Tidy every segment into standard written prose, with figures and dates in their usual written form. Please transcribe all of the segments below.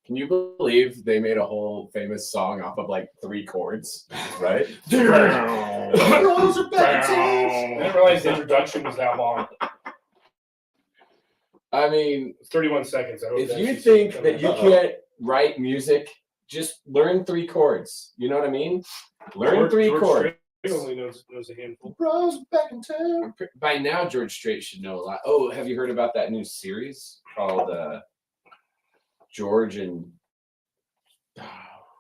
Can you believe they made a whole famous song off of like 3 chords? Right? I didn't realize the introduction was that long. I mean, 31 seconds. I hope if that you actually think seems that you coming. can't write music, just learn 3 chords. You know what I mean? Learn 3 George chords. Strait only knows a handful. Bros back in town. By now, George Strait should know a lot. Oh, have you heard about that new series called George and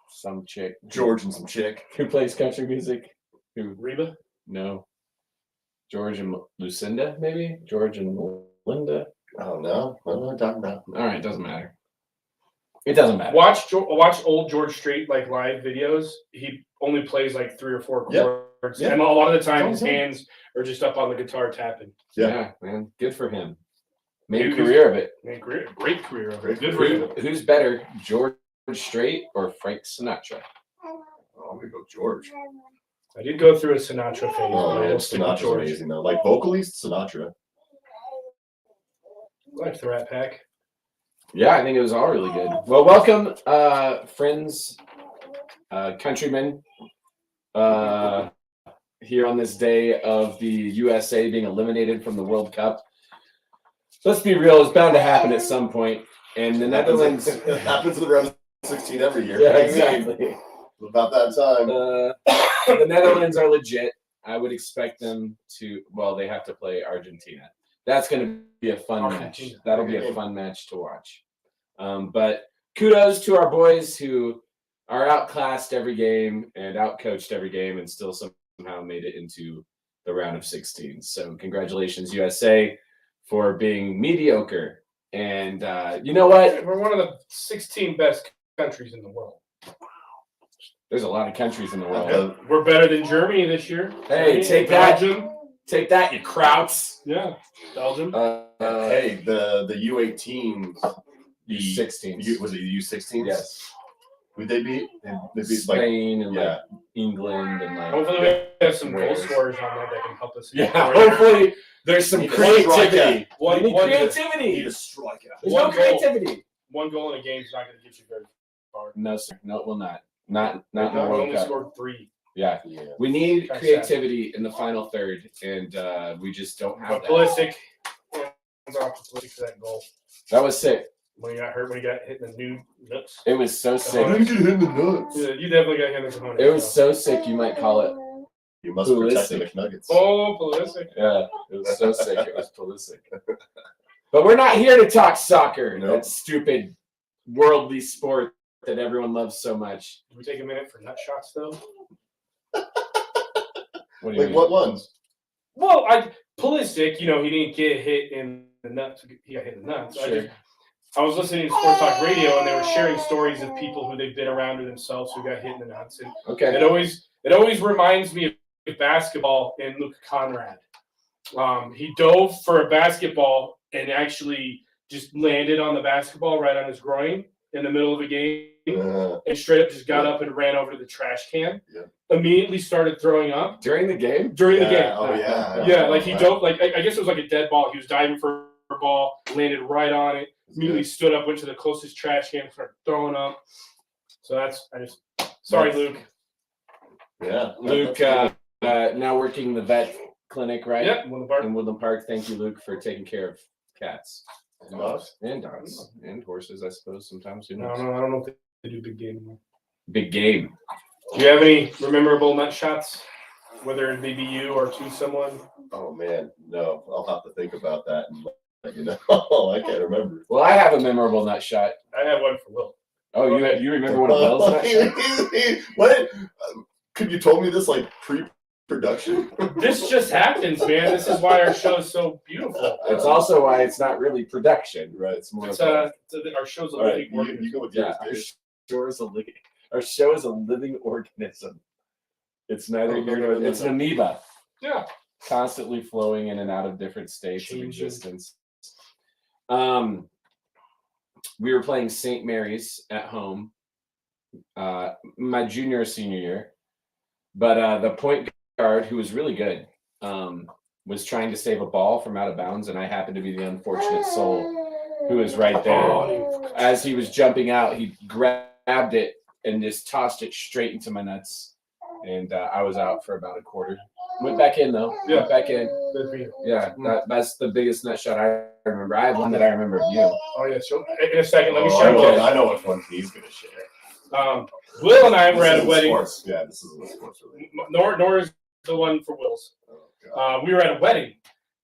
some chick? George and some chick. Who plays country music? Who? Reba? No. George and Lucinda, maybe? George and Linda? Oh, no. What am I talking about? All right, doesn't matter. It doesn't matter. Watch old George Strait like live videos. He only plays like 3 or 4 chords, and a lot of the time his hands are just up on the guitar tapping. Yeah, man, good for him. Made a career of it. Great career of it. Good for him. Who's better, George Strait or Frank Sinatra? Oh, I'm gonna go George. I did go through a Sinatra phase. Oh, but I man, will stick with Sinatra's George. amazing though. Like vocally, Sinatra. I like the Rat Pack. Yeah, I think it was all really good. Well, welcome, friends, countrymen, here on this day of the USA being eliminated from the World Cup. Let's be real, it's bound to happen at some point. And the Netherlands... It happens in the round of 16 every year. Yeah, exactly. About that time. The Netherlands are legit. I would expect them to... Well, they have to play Argentina. That's going to be a fun match. That'll be a fun match to watch. But kudos to our boys who are outclassed every game and outcoached every game and still somehow made it into the round of 16. So congratulations, USA, for being mediocre. And you know what? We're one of the 16 best countries in the world. There's a lot of countries in the world. We're better than Germany this year. Hey, take that. Belgium. Take that, you Krauts. Yeah, Belgium. Hey, the U18, the U16. Was it the U16? Yes. Who they beat? They beat Spain and yeah. England and like. Hopefully we have some goal Wales. scorers on that can help us. Yeah, hopefully there's some creativity. One creativity. Need a strikeout. There's no creativity. One goal in a game is not going to get you very far. No, sir. No, it will not. Not in the We World only Cup. scored 3. Yeah. We need creativity in the final third, and we just don't have that. Pulisic, Pulisic for that goal. That was sick. When he got hurt, when he got hit in the nuts. It was so I sick. didn't get hit in the nuts. Yeah, you definitely got hit in the opponent. It was so sick, you might call it. You must protect the McNuggets. Oh, Pulisic. Yeah, it was so sick. It was Pulisic. But we're not here to talk soccer. Nope. That stupid worldly sport that everyone loves so much. Can we take a minute for nut shots, though? What do you Like mean? what ones? Well, Pulisic, he didn't get hit in the nuts. He got hit in the nuts. Sure. I was listening to Sports Talk Radio, and they were sharing stories of people who they've been around or themselves who got hit in the nuts. And Okay. it always reminds me of basketball and Luke Conrad. He dove for a basketball and actually just landed on the basketball right on his groin in the middle of a game. And straight up just got up and ran over to the trash can. Yeah. Immediately started throwing up. During the game? During the game. Oh, yeah. Yeah, like he dove, like I guess it was like a dead ball. He was diving for a ball, landed right on it, immediately stood up, went to the closest trash can, started throwing up. So sorry, Luke. Yeah. Luke, now working the vet clinic, right? Yep, Woodland Park. In Woodland Park. Thank you, Luke, for taking care of cats. And dogs. And dogs. And horses, I suppose, sometimes. Who knows? No, I don't know if they do big game anymore. Big game. Do you have any memorable nut shots, whether it be you or to someone? Oh, man. No, I'll have to think about that and let you know. I can't remember. Well, I have a memorable nut shot. I have one for Will. Oh, you remember one of Will's nut shots? What? Could you told me this like pre-production? This just happens, man. This is why our show is so beautiful. It's also why it's not really production. Right. It's more It's, of our show's a all right, living you go with Yeah, yours. our show is a living organism. It's neither here nor it's an amoeba, Yeah. constantly flowing in and out of different states Changing. of existence. We were playing St. Mary's at home, my junior or senior year, but the point guard, who was really good, was trying to save a ball from out of bounds, and I happened to be the unfortunate soul who was right there. Oh, As he was jumping out, he grabbed it and just tossed it straight into my nuts. And I was out for about a quarter. Went back in though. Yeah. Went back in. good for you. Yeah, that's the biggest nut shot I remember. I have one that I remember of you. Oh yeah. So in a second, let me Oh, share. okay. I know which one he's gonna share. Will and I were This at a isn't wedding. sports. Yeah, this isn't sports related. Nor is the one for Will's. Oh, God. We were at a wedding,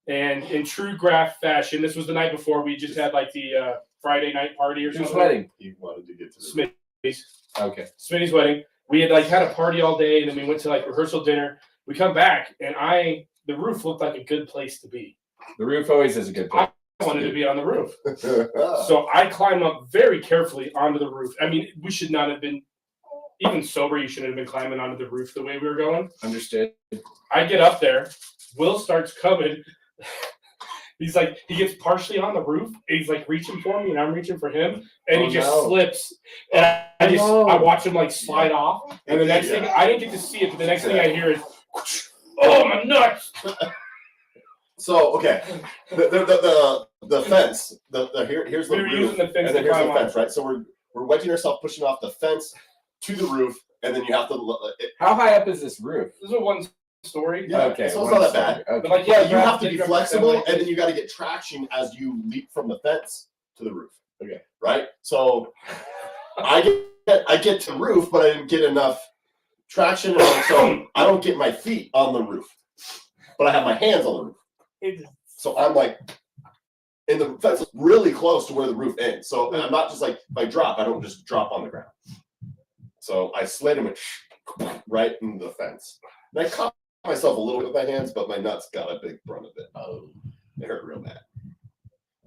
and in true Graf fashion, this was the night before. We just had like the Friday night party or Whose something. wedding? He wanted to get to the Smitty's. Okay. Smitty's wedding. We had like had a party all day, and then we went to like rehearsal dinner. We come back, and the roof looked like a good place to be. The roof always is a good place. I wanted to be on the roof, so I climbed up very carefully onto the roof. I mean, we should not have been even sober. You shouldn't have been climbing onto the roof the way we were going. Understood. I get up there. Will starts coming. He's like, he gets partially on the roof. And he's like reaching for me, and I'm reaching for him, and he just slips. And I watch him like slide off. And the next thing, I didn't get to see it, but the next thing I hear is, oh my nuts! So okay, the fence. Here's the We were roof, using the fence and then to here's the climb on. fence, right? So we're wedging ourselves, pushing off the fence to the roof, and then you have to. How high up is this roof? This is a one story. Yeah, Okay. so it's one not that story. But Okay. like, Yeah, you have to you be grab flexible, like and then you got to get traction as you leap from the fence to the roof. Okay. Right. So I get to the roof, but I didn't get enough traction, and so I don't get my feet on the roof, but I have my hands on the roof. So I'm like, and the fence is really close to where the roof ends. So I'm not just like, if I drop, I don't just drop on the ground. So I slid and went right into the fence. And I caught myself a little bit with my hands, but my nuts got a big brunt of it. Oh, it hurt real bad.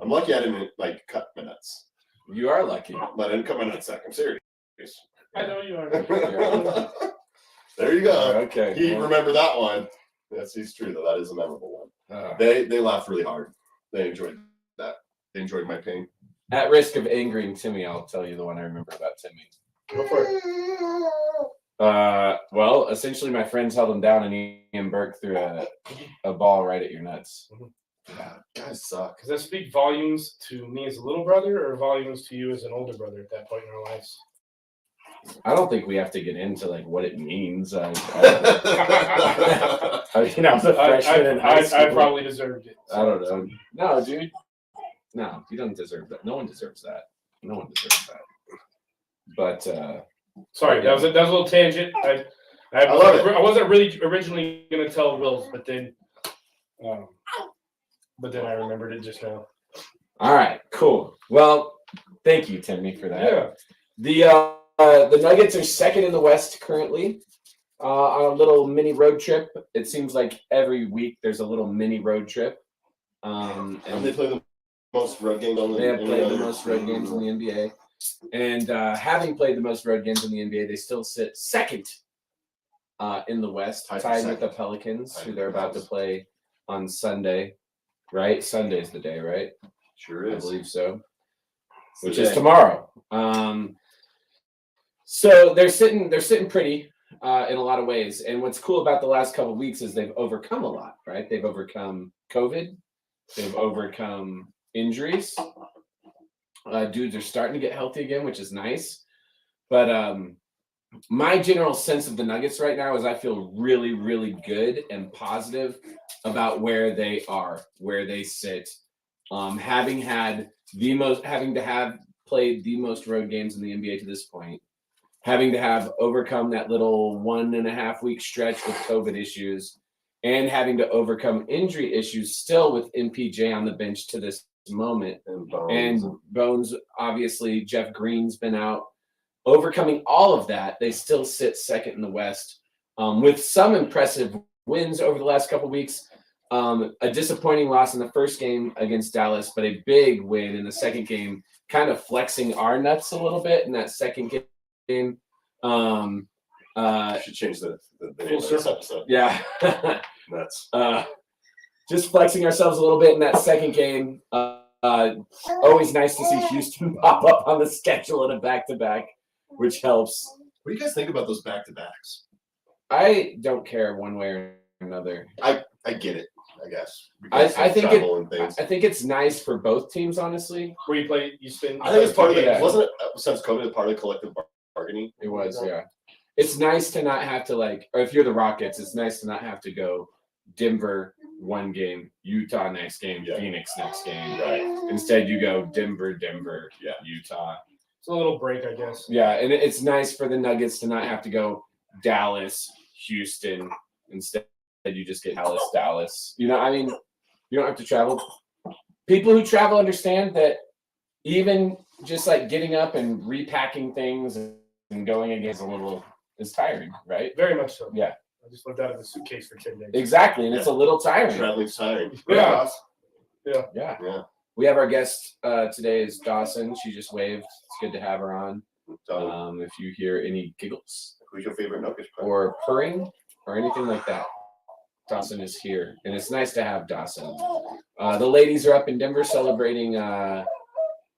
I'm lucky I didn't like cut my nuts. You are lucky. But I didn't cut my nutsack. I'm serious. I know you are. There you go. Okay. He remember that one. Yes, he's true though. That is a memorable one. Uh, They laughed really hard. They enjoyed that. They enjoyed my pain. at risk of angering Timmy, I'll tell you the one I remember about Timmy. Go for it. Well, essentially, my friends held him down, and Ian Burke threw a ball right at your nuts. Yeah, guys suck. Does that speak volumes to me as a little brother, or volumes to you as an older brother at that point in our lives? I don't think we have to get into like what it means. I mean, I was a freshman in high school. I probably deserved it. I don't know. No, dude. No, you don't deserve that. No one deserves that. No one deserves that. But Sorry, that was a little tangent. I love it. I wasn't really originally gonna tell Will's, but then I remembered it just now. all right, cool. Well, thank you, Timmy, for that. Yeah. The Nuggets are second in the West currently on a little mini road trip. It seems like every week there's a little mini road trip. And they play the most road games on the They have played the most road games in the NBA. And having played the most road games in the NBA, they still sit second in the West, tied with the Pelicans, who they're about to play on Sunday. Right? Sunday's the day, right? Sure I is. believe so. Which is tomorrow. So they're sitting pretty in a lot of ways. And what's cool about the last couple of weeks is they've overcome a lot, right? They've overcome COVID. They've overcome injuries. Dudes are starting to get healthy again, which is nice. But my general sense of the Nuggets right now is I feel really, really good and positive about where they are, where they sit. Having to have played the most road games in the NBA to this point, having to have overcome that little 1.5 week stretch with COVID issues, and having to overcome injury issues still with MPJ on the bench to this moment. And Bones, obviously, Jeff Green's been out. Overcoming all of that, they still sit second in the West with some impressive wins over the last couple of weeks. A disappointing loss in the first game against Dallas, but a big win in the second game, kind of flexing our nuts a little bit in that second game. Should change the name of this episode. Yeah. Nuts. Just flexing ourselves a little bit in that second game. Always nice to see Houston pop up on the schedule in a back-to-back, which helps. What do you guys think about those back-to-backs? I don't care one way or another. I get it. I guess. I think travel and things. I think it's nice for both teams, honestly. Where you spend. I think it's part of Yeah. Wasn't it since COVID part of collective bargaining? It was, yeah. It's nice to not have to or if you're the Rockets, it's nice to not have to go Denver one game, Utah next game, Phoenix next game. Right. Instead, you go Denver, Utah. It's a little break, I guess. Yeah, and it's nice for the Nuggets to not have to go Dallas, Houston. Instead, you just get Dallas. You know, I mean, you don't have to travel. People who travel understand that even just like getting up and repacking things and going against is tiring, right? Very much so. Yeah. I just lived out of the suitcase for 10 days. Exactly, and it's a little tiring. Traveling's tiring. Yeah. Yeah. We have our guest today is Dawsyn. She just waved. It's good to have her on. If you hear any giggles, who's your favorite Nuggets player? Or purring or anything like that, Dawsyn is here, and it's nice to have Dawsyn. The ladies are up in Denver celebrating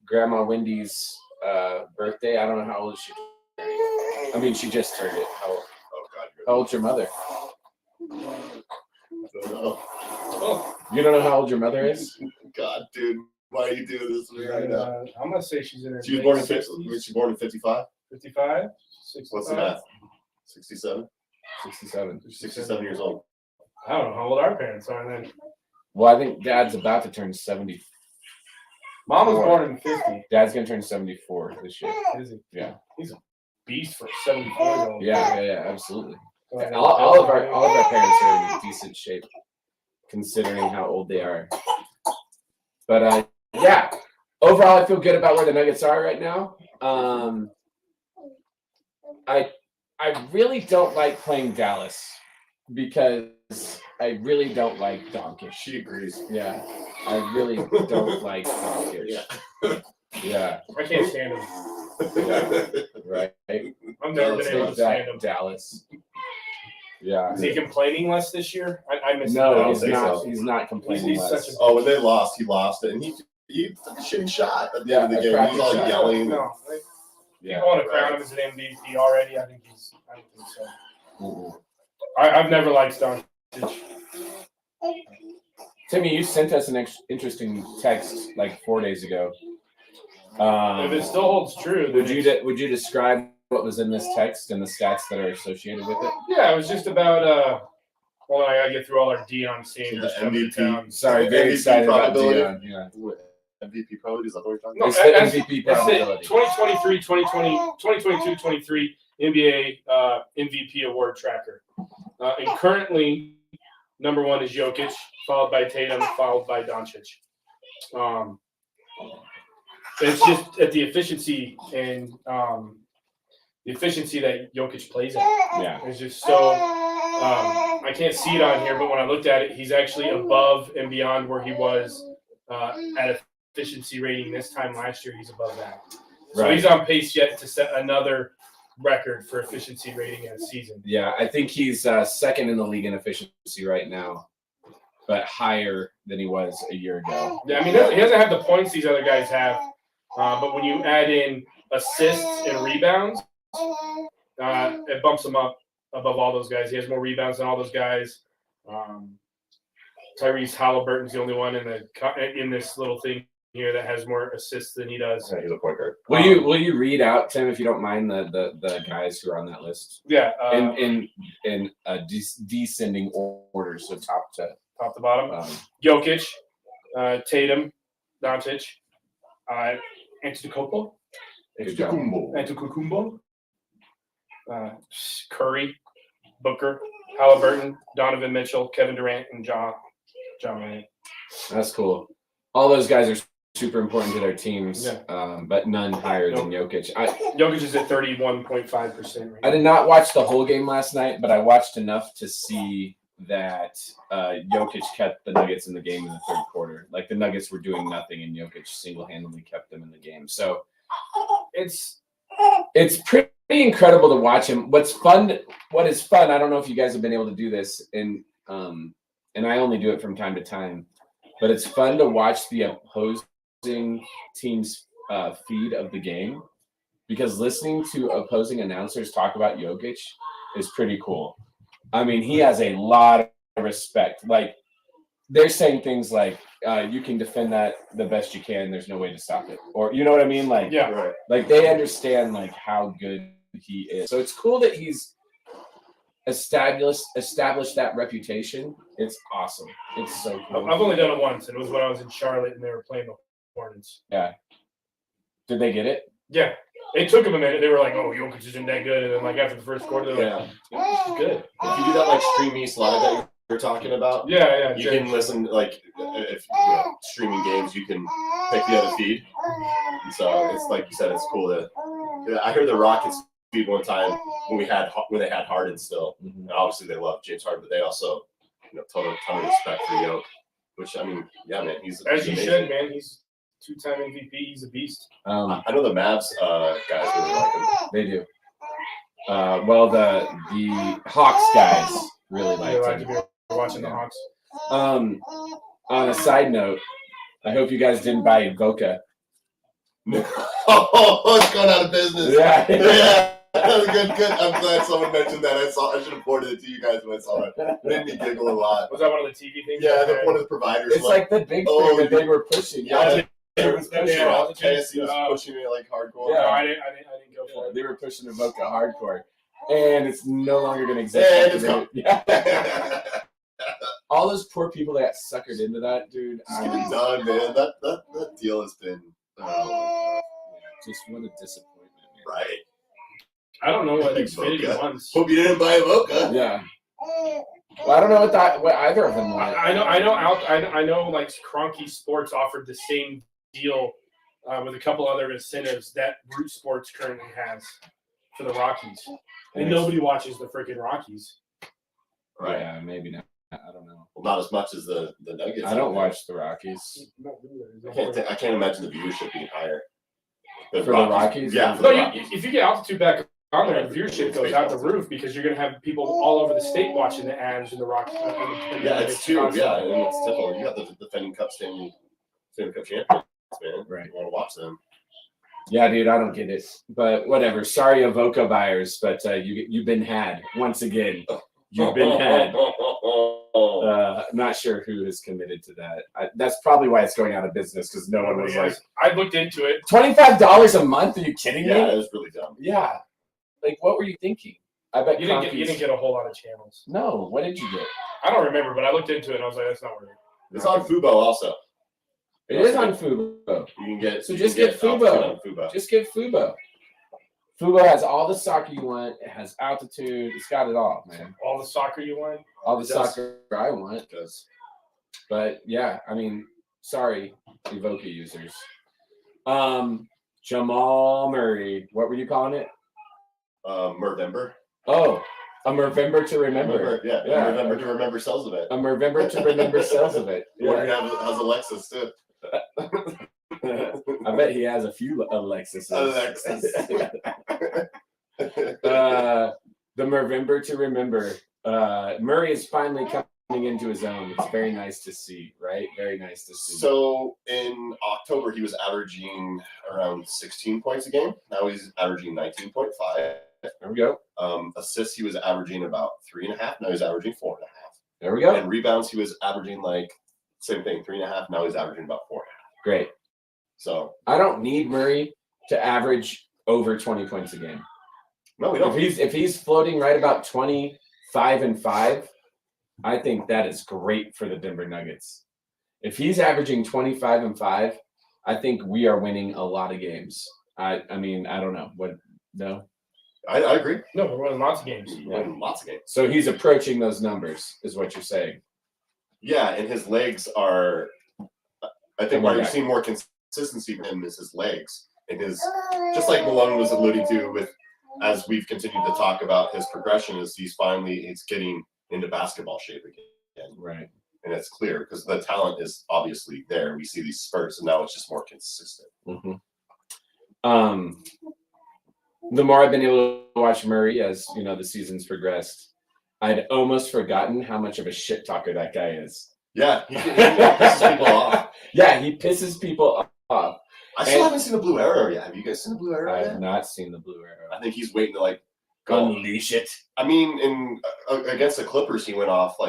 Grandma Wendy's birthday. I don't know how old is she. I mean, she just turned it. How old's your mother? Oh. You don't know how old your mother is? God, dude, why are you doing this to me right now? I'm gonna say she's in her. She was born in 50. Was she born in 55? 55. 65? What's the math? 67. 67. 67 years old. I don't know how old our parents are then. Well, I think Dad's about to turn 70. Mom was born in 50. Dad's gonna turn 74 this year. Is he? Yeah. He's a beast for a 74-year-old. Yeah, absolutely. Yeah, all of our parents are in decent shape, considering how old they are. But yeah, overall, I feel good about where the Nuggets are right now. I really don't like playing Dallas because I really don't like Doncic. She agrees. Yeah, I really don't like Doncic. Yeah. I can't stand him. Yeah. Right. I've never been able to stand him. Dallas. Yeah. Is he complaining less this year? I missed No, it. he's not. He's not complaining He's less. such a- Oh, when they lost, he lost it, and he took a shitty shot at the end of the a game. crappy He's all shot. yelling. No, Yeah. people want to crown him as an MVP already. I don't think so. Mm-mm. I've never liked Doncic. Timmy, you sent us an interesting text like 4 days ago. If it still holds true, then Would you describe what was in this text and the stats that are associated with it? yeah, it was just about well, I gotta get through all our Dion Sanders The coming to town. MVP. Sorry, very MVP excited about probability. Dion. Yeah. MVP probability, is that what we're talking No, It's about? the MVP It's the probability. 2023, 2020, 2022-23 NBA MVP award tracker. And currently, number one is Jokic, followed by Tatum, followed by Doncic. It's just at the efficiency and the efficiency that Jokic plays at. Yeah. It's just so I can't see it on here, but when I looked at it, he's actually above and beyond where he was at efficiency rating this time last year. He's above that. So Right. he's on pace yet to set another record for efficiency rating in a season. Yeah, I think he's second in the league in efficiency right now, but higher than he was a year ago. Yeah, I mean, he doesn't have the points these other guys have, but when you add in assists and rebounds, it bumps him up above all those guys. He has more rebounds than all those guys. Tyrese Halliburton's the only one in this little thing here that has more assists than he does. Yeah, he's a point guard. Will you read out, Tim, if you don't mind, the guys who are on that list Yeah, in descending order, so top to top to bottom. Jokic, Tatum, Doncic, Antetokounmpo, Good job. Antetokounmpo, Curry, Booker, Halliburton, Donovan Mitchell, Kevin Durant, and John Morant. That's cool. All those guys are super important to their teams, Yeah. but none higher than Jokic. Jokic is at 31.5%. I did not watch the whole game last night, but I watched enough to see that Jokic kept the Nuggets in the game in the third quarter. Like the Nuggets were doing nothing, and Jokic single-handedly kept them in the game. So it's pretty incredible to watch him. What is fun, I don't know if you guys have been able to do this, and I only do it from time to time, but it's fun to watch the opposing team's feed of the game, because listening to opposing announcers talk about Jokic is pretty cool. I mean, he has a lot of respect. Like, they're saying things like, you can defend that the best you can. There's no way to stop it. Or, you know what I mean? Like, Yeah. Right. like they understand like how good he is. So it's cool that he's established that reputation. It's awesome. It's so cool. I've only done it once, and it was when I was in Charlotte and they were playing the Hornets. Yeah. Did they get it? Yeah. It took them a minute. They were like, "Oh, Jokic isn't that good," and then like after the first quarter, they're like, "This is good." If you do that like Stream East Live that you're talking about, Yeah. you can listen like if streaming games, you can pick the other feed. And so it's like you said, it's cool to. I heard the Rockets feed one time when they had Harden still. Mm-hmm. And obviously they love James Harden, but they also ton of respect for Yoke. Which I mean, yeah, man, he's As you amazing. should, man. He's 2-time MVP. He's a beast. I know the Mavs guys really like him. They do. Well, the Hawks guys really They liked like to him. be watching the Hawks. On a side note, I hope you guys didn't buy Ivoca. Oh, it's going out of business. Yeah. Yeah. Good. I'm glad someone mentioned that. I should have forwarded it to you guys when I saw it. It made me giggle a lot. Was that one of the TV things? Yeah, one of the providers. It's like the big thing that they were pushing. Yeah, it was Yeah, pushing yeah. it. Tennessee was pushing it like hardcore. No, I didn't go for it. They were pushing Ivoca hardcore, and it's no longer going to exist. And it's gone. Yeah. All those poor people that got suckered into that, dude. Just get it done, man. That deal has been just what a disappointment, man. right. I don't know what Xfinity wants. Hope you didn't buy Ivoca. Yeah. Well, I don't know what either of them want. I know. Like Cronky Sports offered the same deal with a couple other incentives that Root Sports currently has for the Rockies, and nobody watches the freaking Rockies. Right. Yeah, maybe not. I don't know. Well, not as much as the Nuggets. I don't watch the Rockies. I can't imagine the viewership being higher. For the Rockies? Yeah. No, if you get altitude back on there, the viewership goes out the roof because you're going to have people all over the state watching the Avs and the Rockies. Yeah, it's true. Yeah, and it's typical. You got the defending Cup Stanley Cup champions, man. Right. You want to watch them. Yeah, dude, I don't get it. But whatever. Sorry, Ivoca buyers, but you've been had once again. You've been had. I'm not sure who is committed to that. That's probably why it's going out of business because no one was like. I looked into it. $25 a month? Are you kidding me? Yeah, it was really dumb. Yeah. Like, what were you thinking? I bet you didn't get a whole lot of channels. No. What did you get? I don't remember, but I looked into it and I was like, that's not worth it. It's on Fubo also. It is on Fubo. You can get just get Fubo. On Fubo. Just get Fubo. Fubo has all the soccer you want. It has altitude. It's got it all, man. All the soccer you want? All the soccer I want. But yeah, I mean, sorry, Ivoca users. Jamal Murray. What were you calling it? Mervember. Oh, a Mervember to remember. Yeah. Mervember to remember sells of it. A Mervember to remember sells of it. Yeah. Has Alexis too. I bet he has a few Alexis. The Mervember to remember. Murray is finally coming into his own. It's very nice to see, right? Very nice to see. So in October, he was averaging around 16 points a game. Now he's averaging 19.5. There we go. Assists, he was averaging about 3.5. Now he's averaging 4.5. There we go. And rebounds, he was averaging like same thing, 3.5. Now he's averaging about 4.5. Great. So I don't need Murray to average over 20 points a game. No, we don't. If he's floating right about 25 and 5, I think that is great for the Denver Nuggets. If he's averaging 25 and 5, I think we are winning a lot of games. I mean, I don't know. What? No? I agree. No, we're winning lots of games. We're winning lots of games. So he's approaching those numbers, is what you're saying. Yeah, and his legs are. I think why you're seeing more consistency from him is his legs and his. Just like Malone was alluding to with, as we've continued to talk about his progression, is he's getting into basketball shape again. Right. And it's clear because the talent is obviously there. We see these spurts, and now it's just more consistent. Mm-hmm. The more I've been able to watch Murray as the season's progressed, I'd almost forgotten how much of a shit talker that guy is. Yeah, he pisses people off. Yeah, he pisses people off. I still haven't seen the Blue Arrow yet. Have you guys seen the Blue Arrow I yet? have not seen the Blue Arrow. I think he's waiting to go unleash it. I mean, against the Clippers, he went off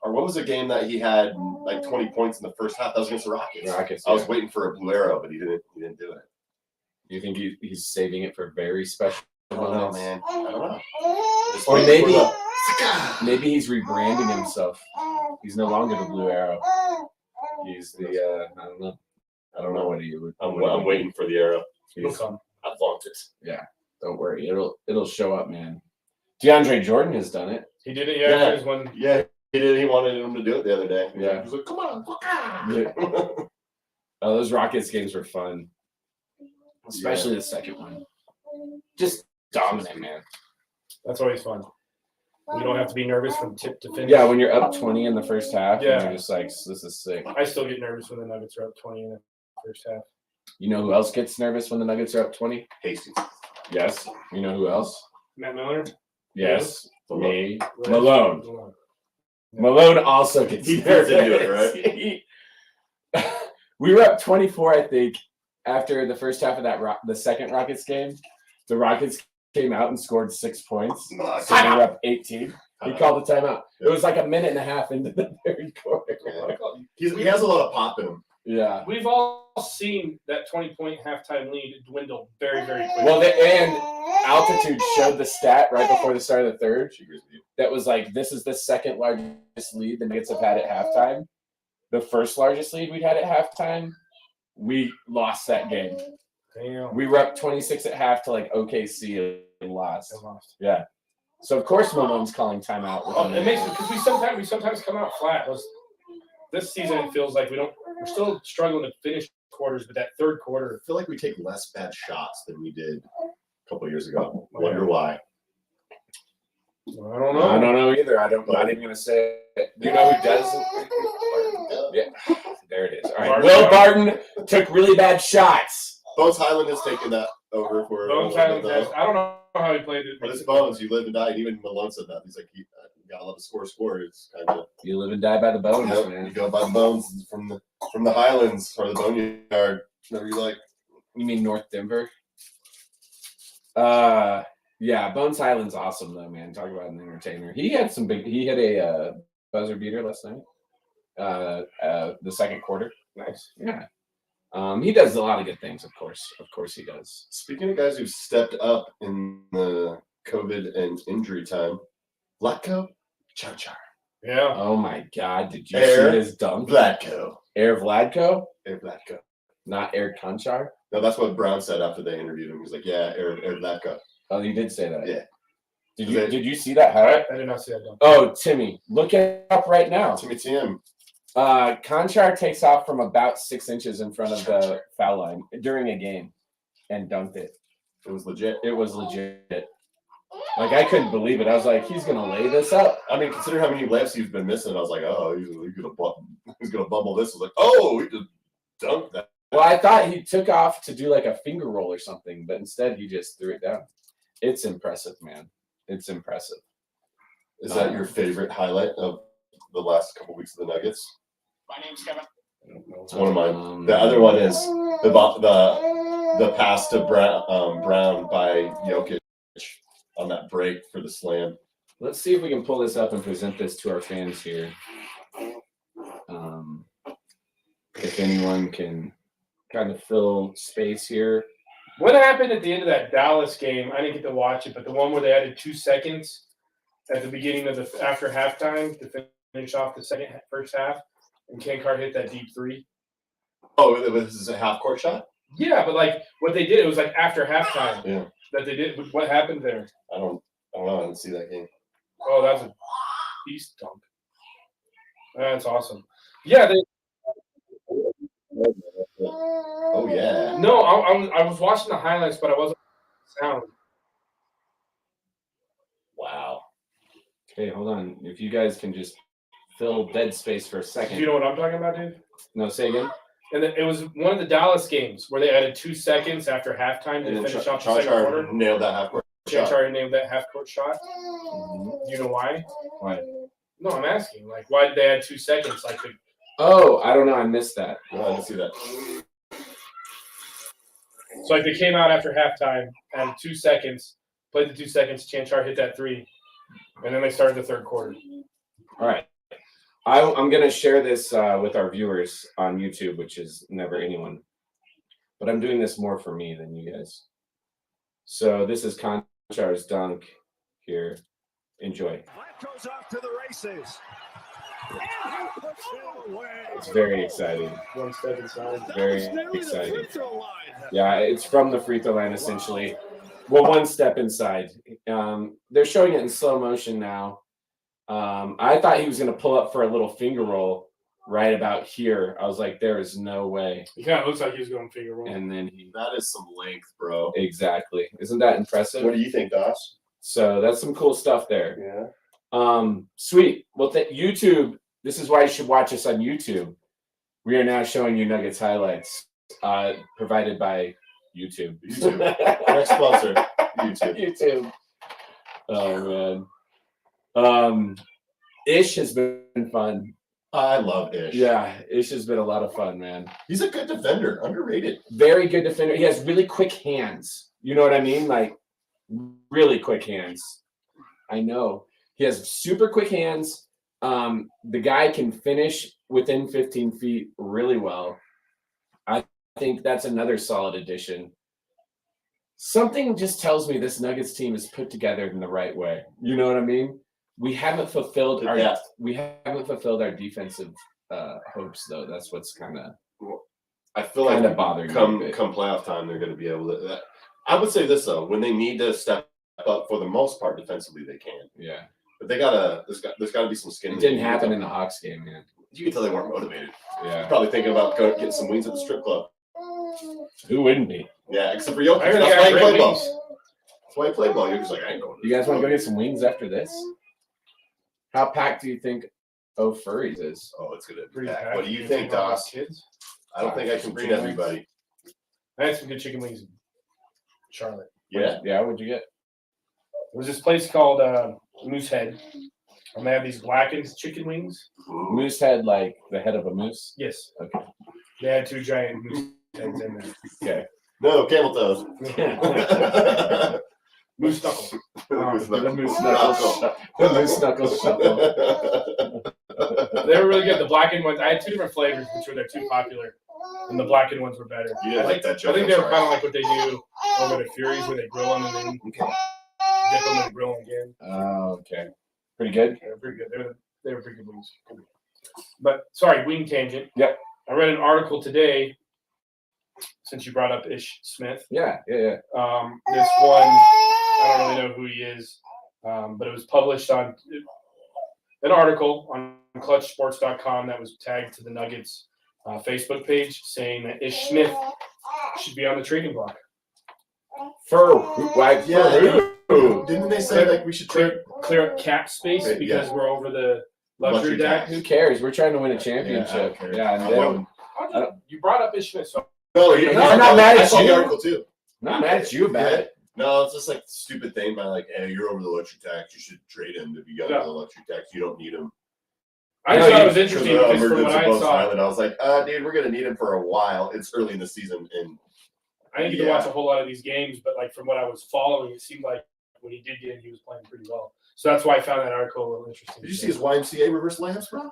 or what was the game that he had like 20 points in the first half? That was against the Rockets. Rockets. I was waiting for a blue arrow, but he didn't do it. You think he's saving it for very special I don't know, moments? man. I don't know. Or maybe he's rebranding himself. He's no longer the Blue Arrow. He's the I don't know what he would. I'm waiting for the arrow. It'll come. I want it. Yeah, don't worry. It'll show up, man. DeAndre Jordan has done it. He did it. Yeah. One. Yeah, he did. He wanted him to do it the other day. Yeah. He was like, "Come on, Yeah. Oh, those Rockets games were fun, especially the second one. Just dominant, man. That's always fun. You don't have to be nervous from tip to finish. Yeah, when you're up 20 in the first half, Yeah. and you're just like, this is sick. I still get nervous when the Nuggets are up 20 in the first half. You know who else gets nervous when the Nuggets are up 20? Hastings. Yes. You know who else? Matt Miller? Yes. Me. Right. Malone. Malone also gets He nervous. fits into it, We were up 24, I think, after the first half of the second Rockets game. The Rockets came out and scored 6 points. So we were up 18. He called the timeout. It was like a minute and a half into the third quarter. He has a lot of pop in him. Yeah. We've all seen that 20-point halftime lead dwindle very, very quickly. Well, and Altitude showed the stat right before the start of the third. That was like, this is the second largest lead the Nuggets have had at halftime. The first largest lead we'd had at halftime, we lost that game. Damn. We were up 26 at half to like OKC and lost. Yeah. So of course Malone's calling timeout. It makes it because we sometimes come out flat. This season it feels like we're still struggling to finish quarters, but that third quarter. I feel like we take less bad shots than we did a couple of years ago. I wonder why. I don't know. I don't know either. I'm not even gonna say it. You know who does? Yeah. There it is. All right. Will Barton took really bad shots. Bones Highland has taken that over for Bones Highland. I don't know how he played it. But it's Bones. You live and die. And even Malone said that. He's like, you gotta love a score. It's kind of you live and die by the bones, man. You go by the bones from the Highlands or the Boneyard, whatever you like. You mean North Denver? Yeah, Bones Highland's awesome though, man. Talk about an entertainer. He had a buzzer beater last night. The second quarter. Nice. Yeah. He does a lot of good things, of course. Of course he does. Speaking of guys who've stepped up in the COVID and injury time, Vlatko Chachar. Yeah. Oh my God! Did you see his dunk? Vlatko. Air Vlatko? Air Vlatko. Not Air Conchar? No, that's what Brown said after they interviewed him. He was like, "Yeah, Air Vlatko." Oh, he did say that. Yeah. Did you see that highlight? I did not see that dunk. Oh, Timmy, look it up right now. Timmy Tim. Conchar takes off from about 6 inches in front of the foul line during a game and dunked it. It was legit. It was legit. Like, I couldn't believe it. I was like, he's going to lay this up. I mean, consider how many lefts he's been missing. I was like, oh, he's gonna bubble this. I was like, oh, he just dunked that. Well, I thought he took off to do like a finger roll or something, but instead he just threw it down. It's impressive, man. It's impressive. Is that your favorite highlight of the last couple weeks of the Nuggets? My name's Kevin. It's one of mine. The other one is the pass to Brown by Jokic on that break for the slam. Let's see if we can pull this up and present this to our fans here. If anyone can kind of fill space here. What happened at the end of that Dallas game? I didn't get to watch it, but the one where they added 2 seconds at the beginning of after halftime to finish off the first half, and Kankar hit that deep three. Oh, this is a half court shot? Yeah, but like what they did, it was like after halftime. Yeah. That they did. What happened there? I don't know. I didn't see that game. Oh, that's a beast dunk. That's awesome. Yeah, they. Oh yeah. No, I was watching the highlights, but I wasn't sound. Wow. Okay, hold on. If you guys can just fill dead space for a second. Do you know what I'm talking about, dude? No, say again. And it was one of the Dallas games where they added 2 seconds after halftime to finish off the second quarter. Nailed that half court shot. Chachar nailed that half court shot. Do you know why? Why? No, I'm asking. Like, why did they add 2 seconds? Like, Oh, I don't know. I missed that. No, I didn't see that. so like they came out after halftime, added 2 seconds, played the 2 seconds. Chanchar hit that three, and then they started the third quarter. All right. I'm gonna share this with our viewers on YouTube, which is never anyone, but I'm doing this more for me than you guys. So this is Konchar's dunk here. Enjoy. Goes off to the races. It's very exciting. One step inside. Very exciting. Yeah, it's from the free throw line essentially. Well, one step inside. They're showing it in slow motion now. I thought he was going to pull up for a little finger roll right about here. I was like, there is no way. He kind of looks like he was going finger roll. And then he. That is some length, bro. Exactly. Isn't that impressive? What do you think, Doss? So that's some cool stuff there. Yeah. Sweet. Well, YouTube. This is why you should watch us on YouTube. We are now showing you Nuggets highlights, provided by YouTube. Next sponsor, YouTube. Oh man. Ish has been fun. I love Ish. Yeah, Ish has been a lot of fun, man. He's a good defender, underrated. Very good defender. He has really quick hands. You know what I mean? Like really quick hands. I know. He has super quick hands. The guy can finish within 15 feet really well. I think that's another solid addition. Something just tells me this Nuggets team is put together in the right way. You know what I mean? We haven't fulfilled our defensive hopes though. That's what's kind of I feel like bothering come me. Come playoff time, they're going to be able to. I would say this though: when they need to step up, for the most part, defensively, they can. Yeah, but they gotta. There's got to be some skin. It didn't happen in the Hawks game, man. You can tell they weren't motivated. Yeah, probably thinking about getting some wings at the strip club. Who wouldn't be? Yeah, except for Jokic. I heard That's why he he got played great ball. wings. That's why he played ball. You're just like, I ain't going. You guys want to go get some wings after this? How packed do you think Furries is? Oh, it's gonna be Pretty packed. packed. What do you think, Doss? Kids. I don't think I can bring everybody. I had some good chicken wings in Charlotte. Yeah. Yeah, what'd you get? There was this place called Moosehead, and they have these blackened chicken wings. Moose head, like the head of a moose? Yes. Okay. They had 2 giant moose heads in there. Okay. No, camel toes. Moose knuckle. The moose knuckles. The moose knuckles shuffle. They were really good. The blackened ones, I had 2 different flavors, which were they're too popular, and the blackened ones were better. You didn't like that joke. I think they were kind of like what they do over the Furies, where they grill them and then dip them and grill them again. Oh, okay. Pretty good? They were pretty good. They were pretty good wings. But sorry, wing tangent. Yep. I read an article today, since you brought up Ish Smith. Yeah. This one, I don't really know who he is, but it was published on an article on ClutchSports.com that was tagged to the Nuggets Facebook page saying that Ish Smith should be on the trading block. Didn't they say like we should clear up cap space because we're over the luxury tax? Who cares? We're trying to win a championship. You brought up Ish Smith, so No, I'm not mad at you. The article too. I'm not mad at you about it. No, it's just like stupid thing by like, hey, you're over the luxury tax. You should trade him to be under the luxury tax. You don't need him. I just thought it was interesting because from what I saw, I was like, dude, we're gonna need him for a while. It's early in the season, and I didn't get to watch a whole lot of these games, but like from what I was following, it seemed like when he did get in, he was playing pretty well. So that's why I found that article a little interesting. Did you see his YMCA reverse layups, bro?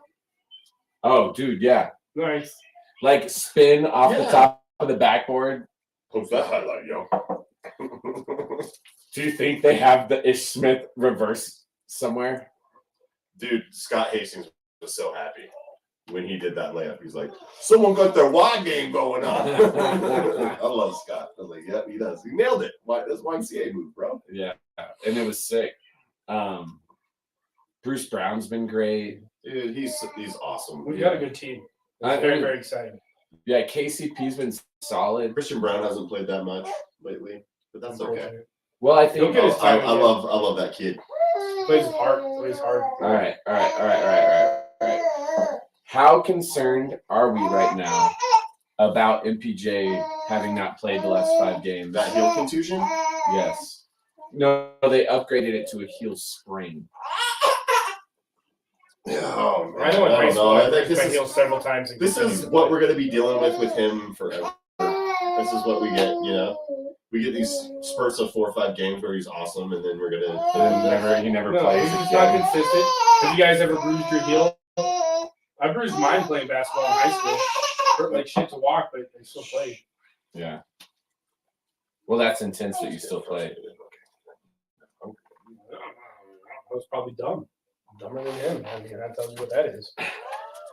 Oh, dude, yeah. Nice. Like spin off the top of the backboard. What's that highlight, yo? Do you think they have the Ish Smith reverse somewhere? Dude, Scott Hastings was so happy when he did that layup. He's like, someone got their Y game going on. I love Scott. I was like, yeah, he does. He nailed it. That's YMCA move, bro. Yeah, and it was sick. Bruce Brown's been great. Dude, he's awesome. We've got a good team. It's very, very exciting. Yeah, KCP's been solid. Christian Brown hasn't played that much lately, but that's okay. Well, I think I love that kid. Plays hard. All right. How concerned are we right now about MPJ having not played the last 5 games? That heel contusion? Yes. No, they upgraded it to a heel sprain. Oh, I know in baseball, I think this is several times. This is what we're going to be dealing with him forever. This is what we get, you know. We get these spurts of 4 or 5 games where he's awesome, and then we're gonna. He never plays. He's not consistent. Have you guys ever bruised your heel? I bruised mine playing basketball in high school. Hurt like shit to walk, but I still played. Yeah. Well, that's intense that you still play. I was probably dumb. Dumber than him. I mean, that tells you what that is.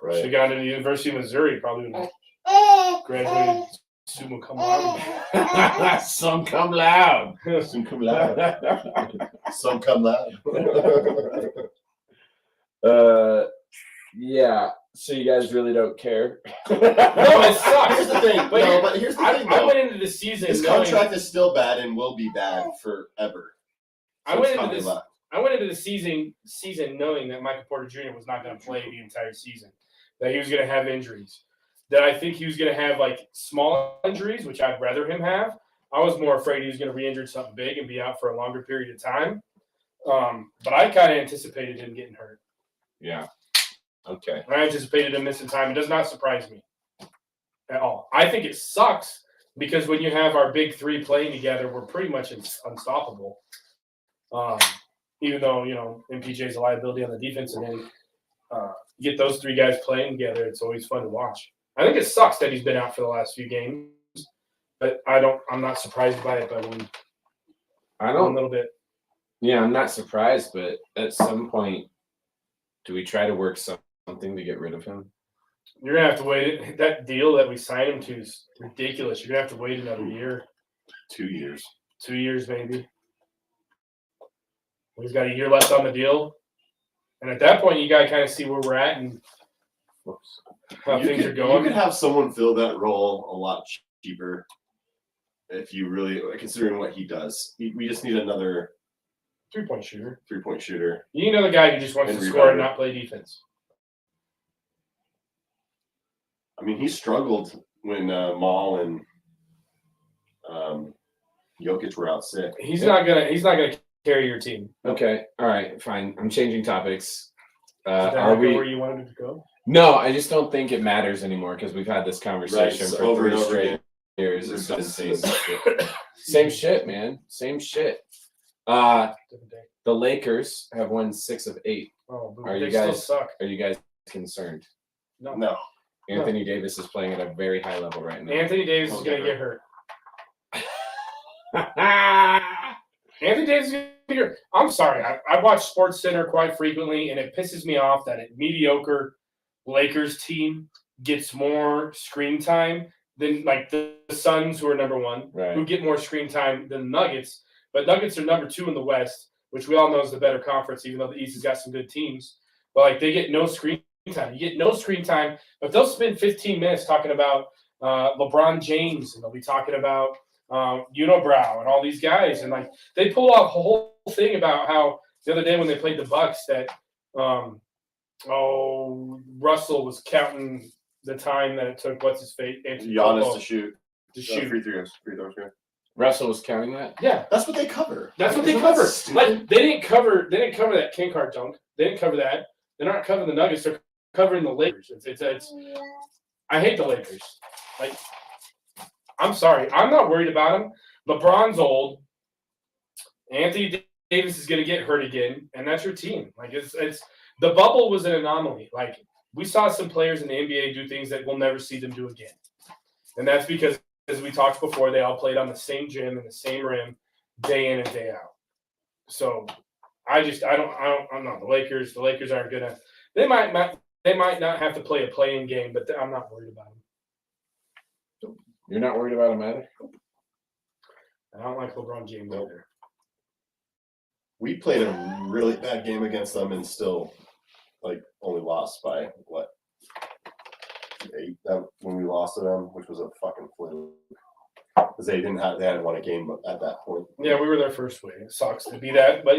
Right. Should have gone to the University of Missouri, probably would have graduated summa cum laude. Some come loud. Some come loud. Some come loud. Yeah. So you guys really don't care? No, it sucks. Here's the thing. But here's the thing. I went into the season. His contract is still bad and will be bad forever. I went into the season knowing that Michael Porter Jr. was not going to play the entire season, that he was going to have injuries, that I think he was going to have like small injuries, which I'd rather him have. I was more afraid he was going to re-injure something big and be out for a longer period of time. But I kind of anticipated him getting hurt. Yeah. Okay. I anticipated him missing time. It does not surprise me at all. I think it sucks because when you have our big three playing together, we're pretty much unstoppable. Even though, MPJ is a liability on the defense, and then you get those three guys playing together, it's always fun to watch. I think it sucks that he's been out for the last few games, but I'm not surprised by it by one. A little bit. Yeah, I'm not surprised, but at some point, do we try to work something to get rid of him? You're gonna have to wait. That deal that we signed him to is ridiculous. You're gonna have to wait another year. 2 years. 2 years, maybe. He's got a year left on the deal. And at that point, you got to kind of see where we're at and how things are going. You could have someone fill that role a lot cheaper if you really, considering what he does. We just need another three-point shooter. You need another guy who just wants to score and not play defense. I mean, he struggled when Maul and Jokic were out sick. He's not gonna carry your team. Okay. All right. Fine. I'm changing topics. Are we where you wanted to go? No, I just don't think it matters anymore because we've had this conversation for over 3 and over straight again. years. It's been same shit, man. Same shit. The Lakers have won 6 of 8. Oh, Are they you guys still suck? Are you guys concerned? No. Anthony Davis is playing at a very high level right now. Anthony Davis is going to get hurt. Anthony Davis is going to get hurt. I'm sorry. I watch Sports Center quite frequently, and it pisses me off that a mediocre Lakers team gets more screen time than like the Suns, who are number 1, right, who get more screen time than the Nuggets. But Nuggets are number 2 in the West, which we all know is the better conference, even though the East has got some good teams. But like they get no screen time. You get no screen time, but they'll spend 15 minutes talking about LeBron James, and they'll be talking about Unibrow and all these guys, and like they pull off a whole thing about how the other day when they played the Bucks that Russell was counting the time that it took Giannis to shoot free throws. Russell was counting that. Yeah, that's what they cover. That's what they cover. Like they didn't cover that King Card dunk. They didn't cover that. They're not covering the Nuggets. They're covering the Lakers. It's I hate the Lakers. Like, I'm sorry. I'm not worried about them. LeBron's old. Anthony Davis is going to get hurt again, and that's your team. Like, it's the bubble was an anomaly. Like, we saw some players in the NBA do things that we'll never see them do again, and that's because, as we talked before, they all played on the same gym and the same rim, day in and day out. So, I'm not the Lakers. The Lakers aren't gonna. They might not have to play a play-in game, but I'm not worried about them. You're not worried about them either? I don't like LeBron James either. We played a really bad game against them and still, only lost by, 8 when we lost to them, which was a fucking fluke. Because they hadn't won a game at that point. Yeah, we were their first win. It sucks to be that, but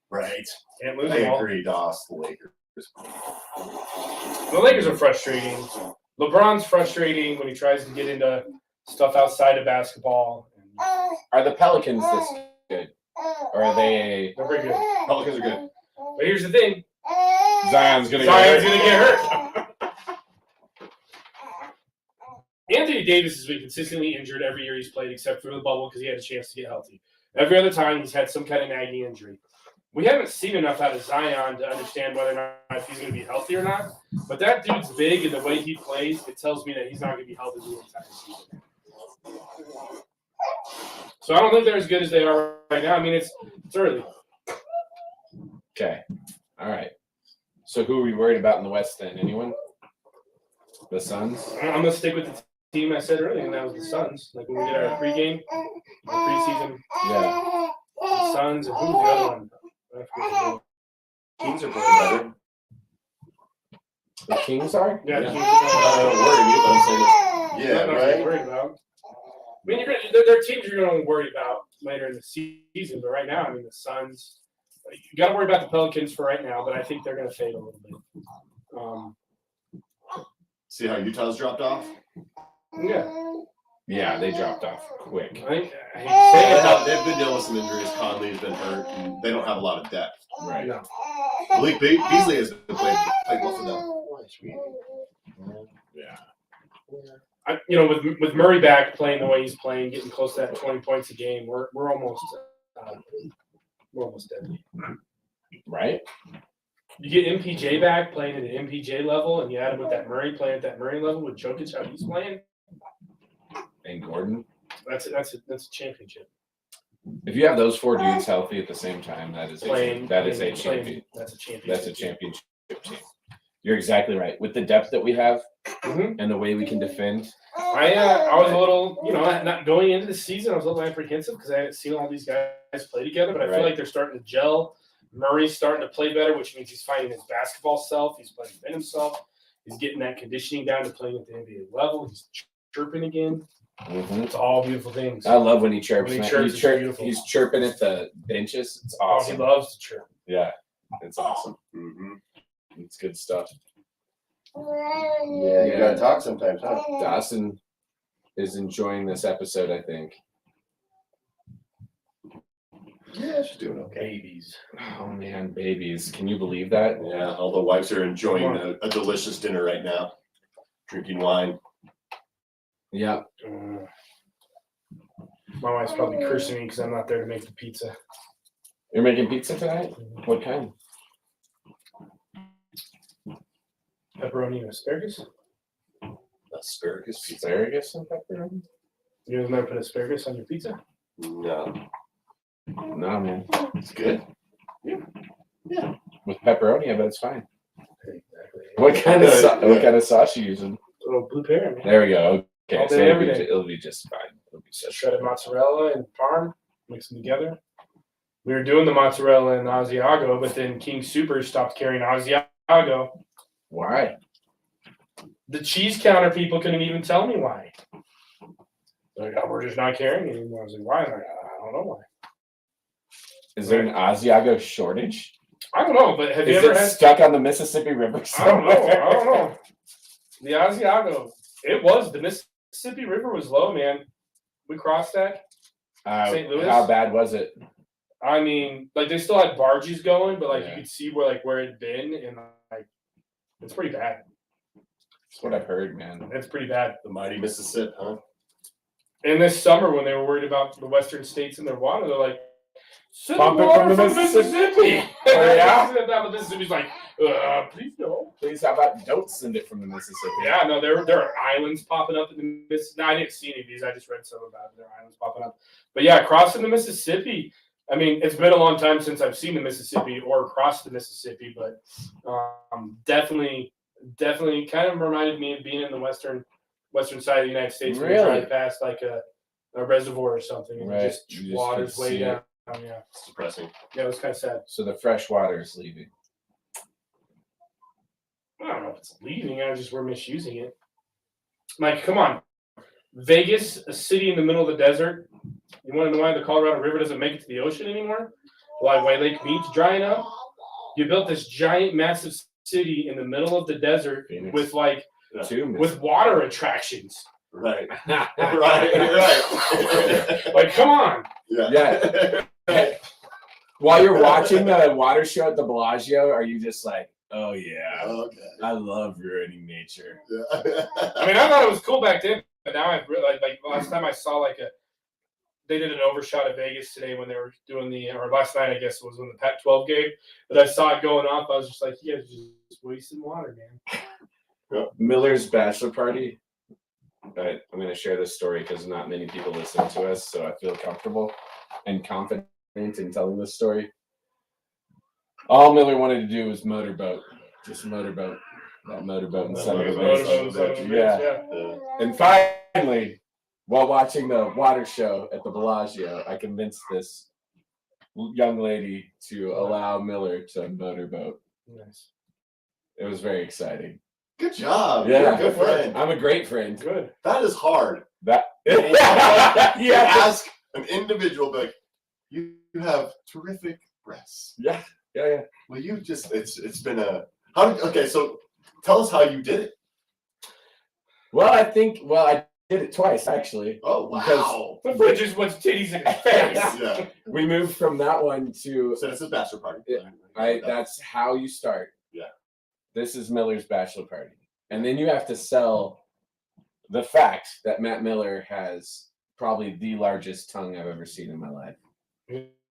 Right. Can't lose I them all. agree, Doss, the Lakers. The Lakers are frustrating. LeBron's frustrating when he tries to get into stuff outside of basketball. Are the Pelicans this good? Or are they? They're pretty good. Pelicans are good. But here's the thing. Zion's gonna get hurt. Anthony Davis has been consistently injured every year he's played, except for the bubble because he had a chance to get healthy. Every other time he's had some kind of nagging injury. we haven't seen enough out of Zion to understand whether or not he's going to be healthy or not. But that dude's big, and the way he plays, it tells me that he's not going to be healthy the entire season. So I don't think they're as good as they are right now. I mean, it's early. Okay. All right. So who are we worried about in the West then? Anyone? The Suns? I'm going to stick with the team I said earlier, and that was the Suns. Like when we did our pregame, our preseason. Yeah. The Suns, and who's the other one? I forget Kings are playing better. The Kings are? the name. Yeah. Kings I don't worry me, but I'm saying Yeah, yeah, right. right. Worried about. I mean, there are teams you're going to worry about later in the season, but right now, I mean, the Suns. You got to worry about the Pelicans for right now, but I think they're going to fade a little bit. See how Utah's dropped off? Yeah, Yeah, they dropped off quick. I hate to say it, They've been dealing with some injuries. Conley's been hurt, and they don't have a lot of depth. Right. No. Malik Beasley has been playing well for them. Yeah. With Murray back playing the way he's playing, getting close to that 20 points a game, we're almost dead. Right? You get MPJ back playing at an MPJ level, and you add him with that Murray playing at that Murray level with Jokic how he's playing. And Gordon. That's a championship. If you have those four dudes healthy at the same time, that is a champion. That's a championship. That's a championship team. You're exactly right. With the depth that we have and the way we can defend. I was a little, not going into the season, I was a little apprehensive because I hadn't seen all these guys play together, but I feel like they're starting to gel. Murray's starting to play better, which means he's finding his basketball self. He's playing within himself. He's getting that conditioning down to playing at the NBA level. He's chirping again. Mm-hmm. It's all beautiful things. I love when he chirps. When he man. chirps, it's beautiful. He's chirping at the benches. It's Oh, awesome. he loves to chirp. Yeah, it's awesome. Mm-hmm. It's good stuff. Yeah, you gotta talk sometimes, huh? Dawsyn is enjoying this episode, I think. Yeah, she's doing okay. Babies. Oh man, babies. Can you believe that? Yeah, all the wives are enjoying a delicious dinner right now, drinking wine. Yeah. My wife's probably cursing me because I'm not there to make the pizza. You're making pizza tonight? What kind? Pepperoni and asparagus. Asparagus pizza? Asparagus and pepperoni? You guys never put asparagus on your pizza? No. No, man. It's good. Yeah. With pepperoni, I bet it's fine. Exactly. What kind of sauce you using? A little blue pear, man. There we go. Okay, All day, so every day. it'll be just fine. It'll be just Shredded mozzarella and parm, mix them together. We were doing the mozzarella and Asiago, but then King Super stopped carrying Asiago. Why? The cheese counter people couldn't even tell me why. Like, oh, we're just not carrying it anymore. I was like, why? I'm like, I don't know why. Is there an Asiago shortage? I don't know, but have you Is ever it had? stuck on the Mississippi River I don't know. somewhere? I don't know. The Asiago, the Mississippi River was low, man. We crossed that. St. Louis? How bad was it? I mean, like they still had barges going, but like Yeah. you could see where it'd been, and like it's pretty bad. That's what I've heard, man. It's pretty bad. The mighty Mississippi, huh? And this summer, when they were worried about the western states and their water, they're like, "Send Pump it water from the Mississippi." Oh, yeah. The Mississippi's like, please no. Please, how about don't send it from the Mississippi? Yeah, no, there are islands popping up in the Mississippi. No, I didn't see any of these. I just read some about it. There are islands popping up. But yeah, crossing the Mississippi. I mean, it's been a long time since I've seen the Mississippi or crossed the Mississippi, but definitely kind of reminded me of being in the western side of the United States. When Really? you drive past like a reservoir or something, and Right. just You just water's could way see down. it. Yeah, It's depressing. it was kind of sad. So the fresh water is leaving. I don't know if it's leaving. We're misusing it. Like, come on. Vegas, a city in the middle of the desert. You want to know why the Colorado River doesn't make it to the ocean anymore? Why White Lake Beach drying up? You built this giant, massive city in the middle of the desert Phoenix. with like Two with water attractions. Right. Right. Like, come on. Yeah. While you're watching the water show at the Bellagio, are you just like, oh yeah, Okay. I love ruining nature? Yeah. I mean, I thought it was cool back then, but now I've realized, like last time I saw like they did an overshot at Vegas today when they were doing or last night, I guess it was when the Pac-12 game. But I saw it going off. I was just like, you guys are just wasting water, man. Miller's bachelor party. I'm going to share this story because not many people listen to us, so I feel comfortable and confident in telling this story. All Miller wanted to do was motorboat, just motorboat. That motorboat and son of a bitch. Yeah. And finally, while watching the water show at the Bellagio, I convinced this young lady to allow Miller to motorboat. Nice. It was very exciting. Good job. Yeah. You're a good friend. I'm a great friend. Good. That is hard. That You ask an individual, like, you have terrific breasts. Yeah. Well, you just, it's been okay, so tell us how you did it. Well, I did it twice, actually. Oh, wow. The fridge just wants titties in his face. Yeah. We moved from that one to, So this is bachelor party. that's how you start. Yeah. This is Miller's bachelor party. And then you have to sell the fact that Matt Miller has probably the largest tongue I've ever seen in my life.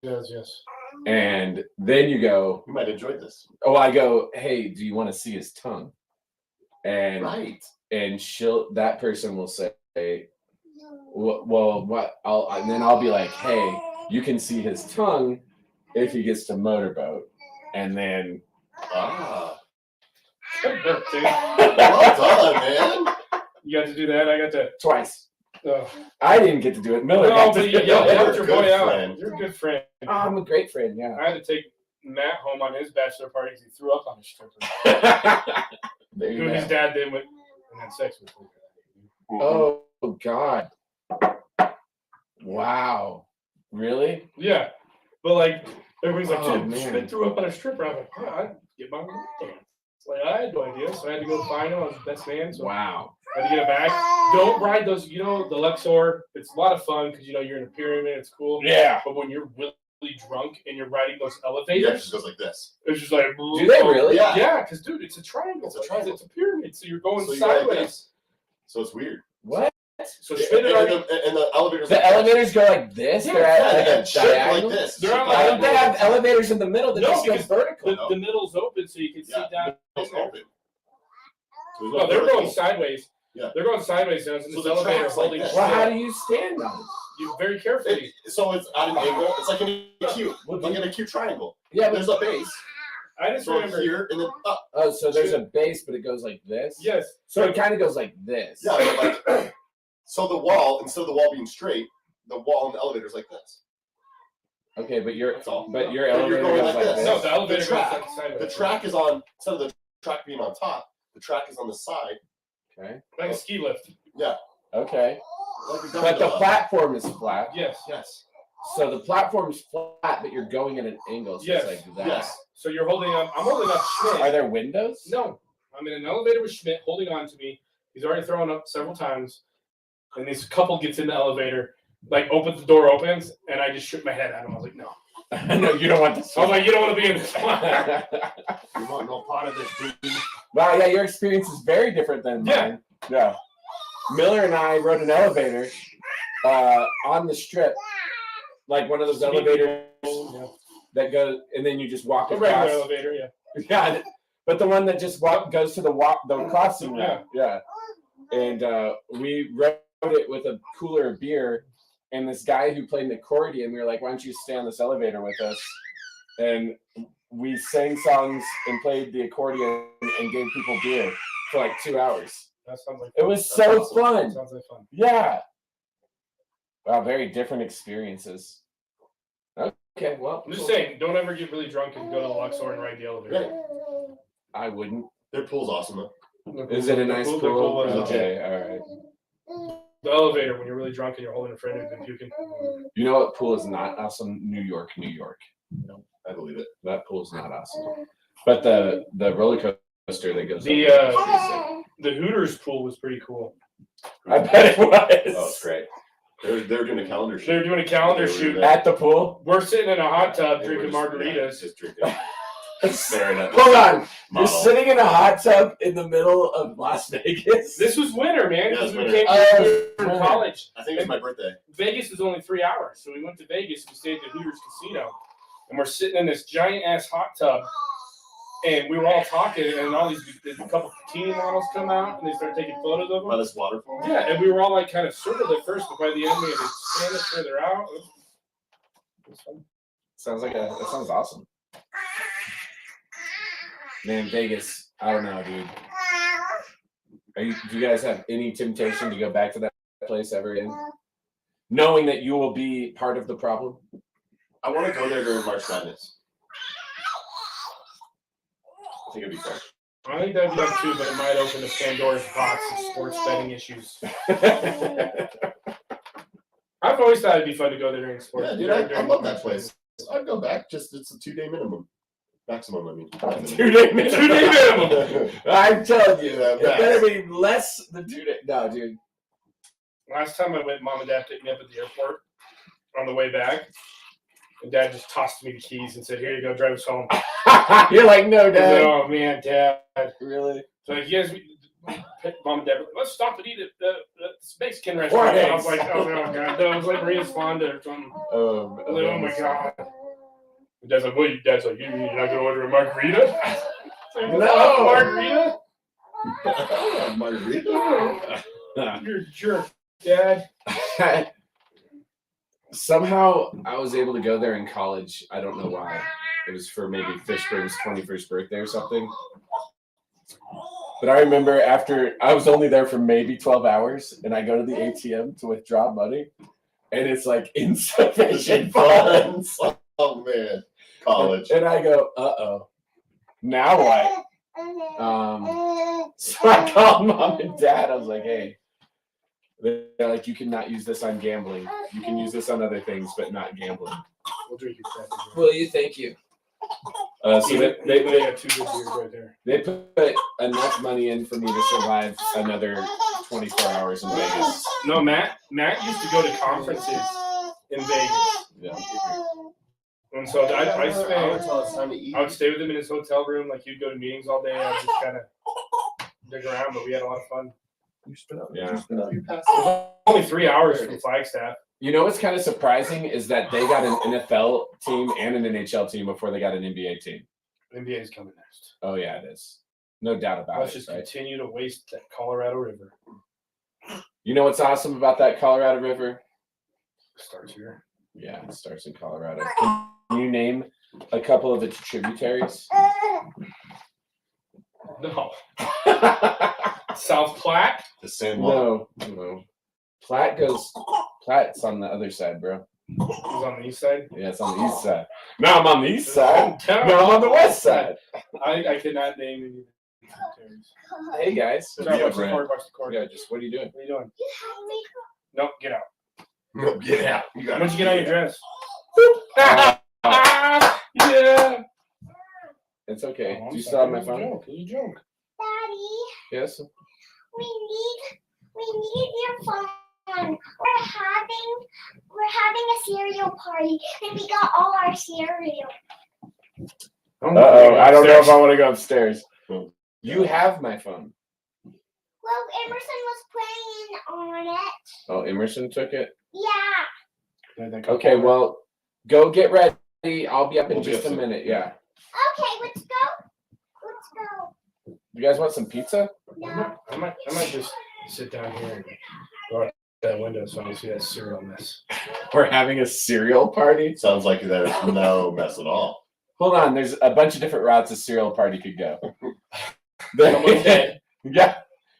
Yes. And then you go, You might enjoy this. I go, hey, do you want to see his tongue? And Right. and that person will say, well, what? And then I'll be like, hey, you can see his tongue if he gets to motorboat. And then Well Dude, done, man. you got to do that. I got to. twice. Oh. I didn't get to do it. Miller No, got to but do you helped it. your Good boy out. friend. You're a good friend. Oh, I'm a great friend, yeah. I had to take Matt home on his bachelor party because he threw up on his stripper. There you Who go. his dad then went and had sex with him. Oh, God. Wow. Really? Yeah. But like everybody's like, Oh, dude, man. Schmidt threw up on a stripper. I'm like, yeah, I'd get my own dance. Like I had no idea, so I had to go find him. I was the best man, so Wow. I had to get it back. Don't ride those, the Lexor. It's a lot of fun because you're in a pyramid, it's cool. Yeah. But when you're really drunk and you're riding those Yeah, it elevators, just goes like this. it's just like Do they really? Yeah. Yeah, because dude, it's a triangle. It's a triangle. It's a pyramid, so you're going So you go like sideways. this. So it's weird. What? So Schmidt had already. And the elevators. The elevators go like this? Yeah, They're at Yeah, like yeah, a shit diagonal? like this. They're Shit on Why like don't they have elevators in the middle that No, just go because vertical? The middle's open, so you can Yeah, sit down. It's open. So No, they're going sideways. Yeah. They're going sideways now. So So this the elevator track's like holding. this. Well, how do you stand on it? You very carefully. So it's at an angle. It's like an acute. Well, Like an acute triangle. Yeah, but There's a base. I just So remember. here and then up. oh, so there's a base, but it goes like this? Yes. So it kind of goes like this. Yeah, but like so the wall, instead of the wall being straight, the wall in the elevator is like this. Okay, but your That's all. elevator going goes like like this. this. No, the elevator track- goes like sideways. The track is on, instead of the track being on top, the track is on the side. Okay. Like a ski lift. Okay. Like a But the gondola. platform is flat. Yes. Yes. So the platform's flat, but you're going at an angle. So Yes. it's like that. Yes. So you're holding on. I'm holding on Schmidt. Are there windows? No, I'm in an elevator with Schmidt holding on to me. He's already thrown up several times. And this couple gets in the elevator, opens the door opens, and I just shook my head at him. I was like, no. No, you don't want this. I was like, you don't want to be in this one. You want no part of this, dude. Wow, yeah, your experience is very different than mine. Yeah. Miller and I rode an elevator on the strip, like one of those elevators that goes, and then you just walk A across. regular elevator, yeah. Yeah, but the one that just goes to the crossing route. Yeah. And we rode it with a cooler of beer, and this guy who played an accordion, we were like, why don't you stay on this elevator with us? And we sang songs and played the accordion and gave people beer for like 2 hours. That sounds like It was so awesome. fun. Sounds like fun. Yeah. Wow, very different experiences. Okay, well, I'm just saying, don't ever get really drunk and go to Luxor and ride the elevator. I wouldn't. Their pool's awesome though. Is it a nice The pool? was Okay, all right. The elevator when you're really drunk and you're holding a friend who's been puking. You know what pool is not awesome? New York, New York. I believe it. That pool's not awesome. But the roller coaster that goes The up there is pretty sick. the Hooters pool was pretty cool. I bet it was. Oh, it's great. They're doing a calendar shoot. They're doing a calendar They were shoot. there. At the pool? We're sitting in a hot tub They were drinking just- margaritas. Yeah, just drinking. Staring at Hold on. You're model. sitting in a hot tub in the middle of Las Vegas. This was winter, man. Yeah, it was We winter. came from winter. college. I think it was my birthday. Vegas was only 3 hours, so we went to Vegas. We stayed at the Hooters Casino, and we're sitting in this giant ass hot tub, and we were all talking, and all there's a couple bikini models come out, and they start taking photos of By them. this waterfall. Yeah, and we were all like kind of circled at first, but by the end we had to stand it further out. It was fun. That sounds awesome. Man, Vegas. I don't know, dude. Do you guys have any temptation to go back to that place ever again? Knowing that you will be part of the problem? I want to go there during March Madness. I think it'd be fun. I think that'd be fun too, but it might open a Pandora's box of sports betting issues. I've always thought it'd be fun to go there during sports. Yeah, dude, I love that place. I'd go back. Just it's a 2-day minimum. Maximum, I mean. 2-day minimum. 2-day minimum. I'm telling you, Yeah, it better be less than 2 days. No, dude. Last time I went, Mom and Dad picked me up at the airport on the way back. And Dad just tossed me the keys and said, "Here you go, drive us home." You're like, no, I said, Dad. "Oh man, Dad." Really? So you guys, Mom and Dad, let's stop and eat at the Mexican restaurant. Right. I was like, oh god, no, it was like Maria's Fonda or something. I was like, oh my god. And Dad's like, what? Dad's like, you're not gonna order a margarita? No. Margarita? Margarita? You're a jerk, Dad. Somehow I was able to go there in college. I don't know why. It was for maybe Fishburne's 21st birthday or something. But I remember after I was only there for maybe 12 hours and I go to the ATM to withdraw money and it's like insufficient funds. Oh man. College. And I go, now what? So I called Mom and Dad. I was like, hey, they're like, you cannot use this on gambling. You can use this on other things, but not gambling. We'll drink your coffee. Will you? Thank you. So They got 2 good beers right there. they put enough money in for me to survive another 24 hours in Vegas. No, Matt used to go to conferences in Vegas. Yeah. And so I spent, Until it's time to eat. I would stay with him in his hotel room. Like he'd go to meetings all day. I would just kind of dig around, but we had a lot of fun. Yeah. You passed It was only 3 hours from Flagstaff. You know what's kind of surprising is that they got an NFL team and an NHL team before they got an NBA team. NBA is coming next. Oh yeah, it is. No doubt about Let's it. just Right? continue to waste that Colorado River. You know what's awesome about that Colorado River? Starts here. Yeah, it starts in Colorado. Can you name a couple of its tributaries? No. South Platte. The San No. Platte's on the other side, bro. Is on the east side. Yeah, it's on the east side. Now I'm on the east side. Now I'm on the west side. I cannot name any of the tributaries. Hey guys. Sorry, watch the cord. Watch the cord. Yeah, just what are you doing? What are you doing? Nope, get out. No, get out. You Why don't you get on your dress? Oh, Yeah. it's okay. Oh, I'm Do you sorry. still have my It was a phone? joke. It was a joke. Daddy, Yes. we need your phone. We're having a cereal party, and we got all our cereal. Uh-oh. I don't know if I want to go upstairs. You have my phone. Well, Emerson was playing on it. Oh, Emerson took it? Yeah. Okay, well, go get ready. I'll be up in We'll be just up a soon. minute. Yeah. Okay, let's go. You guys want some pizza? No. I might just sit down here and go out that window so I can see that cereal mess. We're having a cereal party? Sounds like there's no mess at all. Hold on. There's a bunch of different routes a cereal party could go. Someone's dead. Yeah.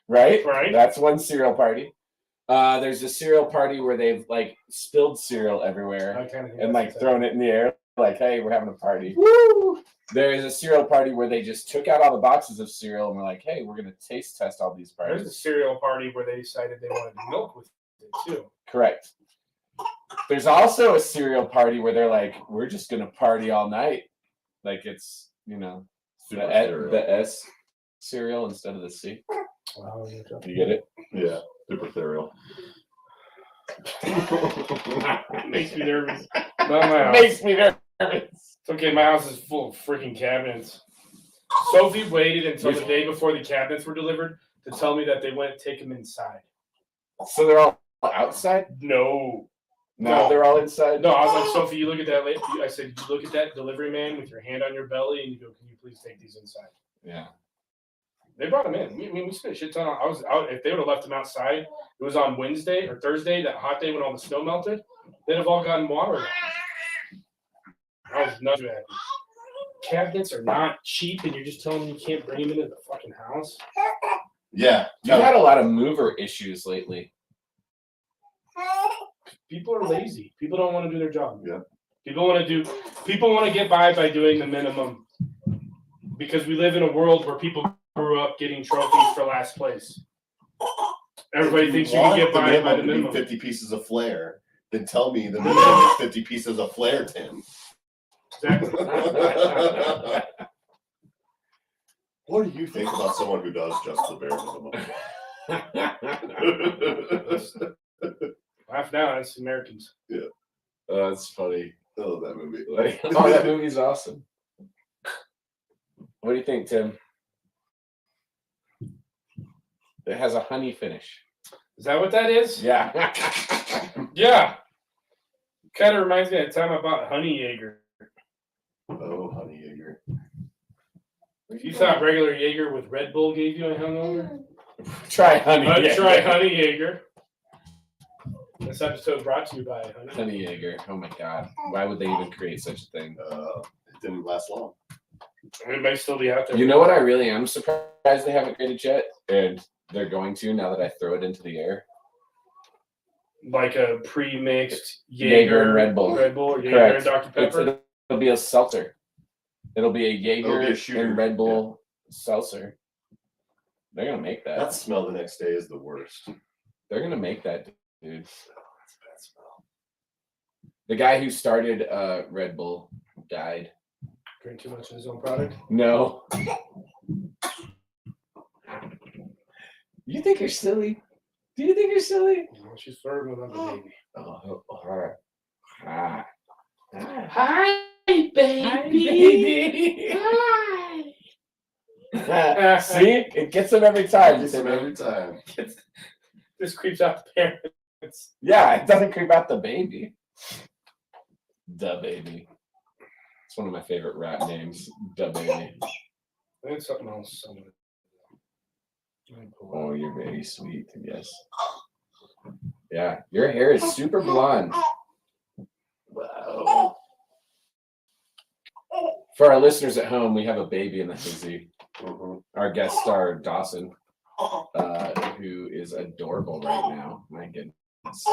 Right? Right. That's one cereal party. There's a cereal party where they've like spilled cereal everywhere I kind of and like thrown it in the air, like, hey, we're having a party. Woo! There is a cereal party where they just took out all the boxes of cereal and were like, hey, we're gonna taste test all these There's a parties. cereal party where they decided they wanted milk with it too. Correct. There's also a cereal party where they're like, we're just gonna party all night. Like it's, Super cereal. the S cereal instead of the C. Wow, You get it? Yeah, super cereal. Makes me nervous. Not my house. Makes me nervous. It's It's okay. My house is full of freaking cabinets. Sophie waited until the day before the cabinets were delivered to tell me that they went to take them inside. So they're all outside? No, They're all inside? No, I was like, Sophie, you look at that. I said, you look at that delivery man with your hand on your belly, and you go, can you please take these inside? Yeah. They brought them in. We spent a shit ton. I was out. If they would have left them outside, it was on Wednesday or Thursday, that hot day when all the snow melted. They'd have all gotten water. I was nuts with that. Cabinets are not cheap, and you're just telling me you can't bring them into the fucking house? Yeah. You've had a lot of mover issues lately. People are lazy. People don't want to do their job. Yeah. People want to get by doing the minimum. Because we live in a world where people grew up getting trophies for last place. Everybody thinks you can get by the minimum. 50 pieces of flair. Then tell me the minimum is 50 pieces of flair, Tim. Exactly. What do you think about someone who does just the bare minimum? Laugh now, that's Americans. Yeah. Oh, that's funny. I love that movie. Oh, that movie's awesome. What do you think, Tim? It has a honey finish. Is that what that is? Yeah. Yeah. Kind of reminds me of the time I bought Honey Jaeger. Oh, honey Jaeger. If you thought regular Jaeger with Red Bull gave you a hangover, Try honey. try Honey Jaeger. This episode brought to you by Honey Jaeger. Oh my God. Why would they even create such a thing? It didn't last long. It might still be out there. You know what I really am surprised they haven't created yet? And they're going to now that I throw it into the air. Like a pre-mixed Jaeger and Red Bull. Or Jaeger Correct. and Dr. Pepper. It'll be a seltzer. It'll be a Jaeger shooter. and Red Bull seltzer. They're going to make that. That smell the next day is the worst. They're going to make that, dude. That's a bad smell. The guy who started Red Bull died. Drink too much of his own product? No. You think you're silly? Do you think you're silly? Well, she's flirting with another baby. Oh, hi. Hi, baby. Hi. See? It gets them every time. Gets them every time. This creeps out the parents. Yeah, it doesn't creep out the baby. The baby. It's one of my favorite rap names. The baby. That's something else. Oh, you're very sweet. Yes. Yeah, your hair is super blonde. Wow. For our listeners at home, we have a baby in the hizzy. Mm-hmm. Our guest star, Dawsyn, who is adorable right now. My goodness.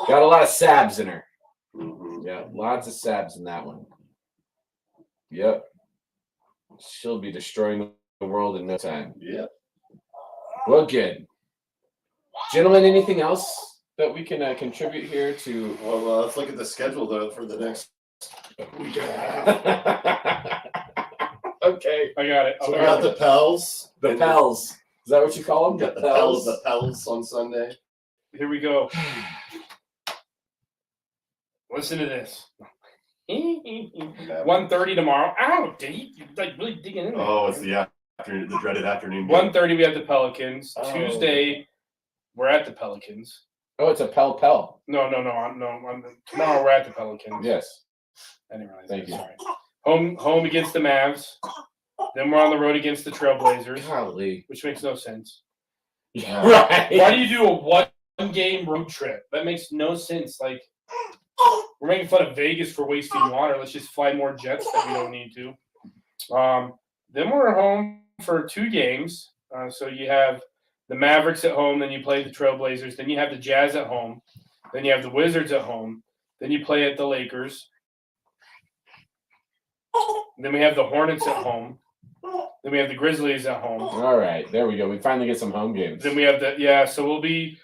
Got a lot of sabs in her. Mm-hmm. Yeah, lots of sabs in that one. Yep. She'll be destroying the world in no time. Yep. Well, good. Gentlemen, anything else that we can contribute here to? Well, let's look at the schedule though for the next week. Okay. I got it. So we got the Pels. The Pels. Is that what you call them? We got the Pels. The Pels on Sunday. Here we go. Listen to this. 1:30 tomorrow. Ow, Dave, you're like really digging in there. Oh, it's the afternoon, the dreaded afternoon. 1:30 we have the Pelicans. Oh. Tuesday we're at the Pelicans. Oh, it's a Pel. No. Tomorrow we're at the Pelicans. Yes. I didn't realize. Thank that. you. Sorry. Home against the Mavs. Then we're on the road against the Trailblazers, Golly. which makes no sense. Yeah. Right. Why do you do a one-game road trip? That makes no sense. Like, we're making fun of Vegas for wasting water. Let's just fly more jets that we don't need to. Then we're home for 2 games. So you have the Mavericks at home, then you play the Trailblazers, then you have the Jazz at home, then you have the Wizards at home, then you play at the Lakers. Then we have the Hornets at home. Then we have the Grizzlies at home. All right. There we go. We finally get some home games. Then we have so we'll be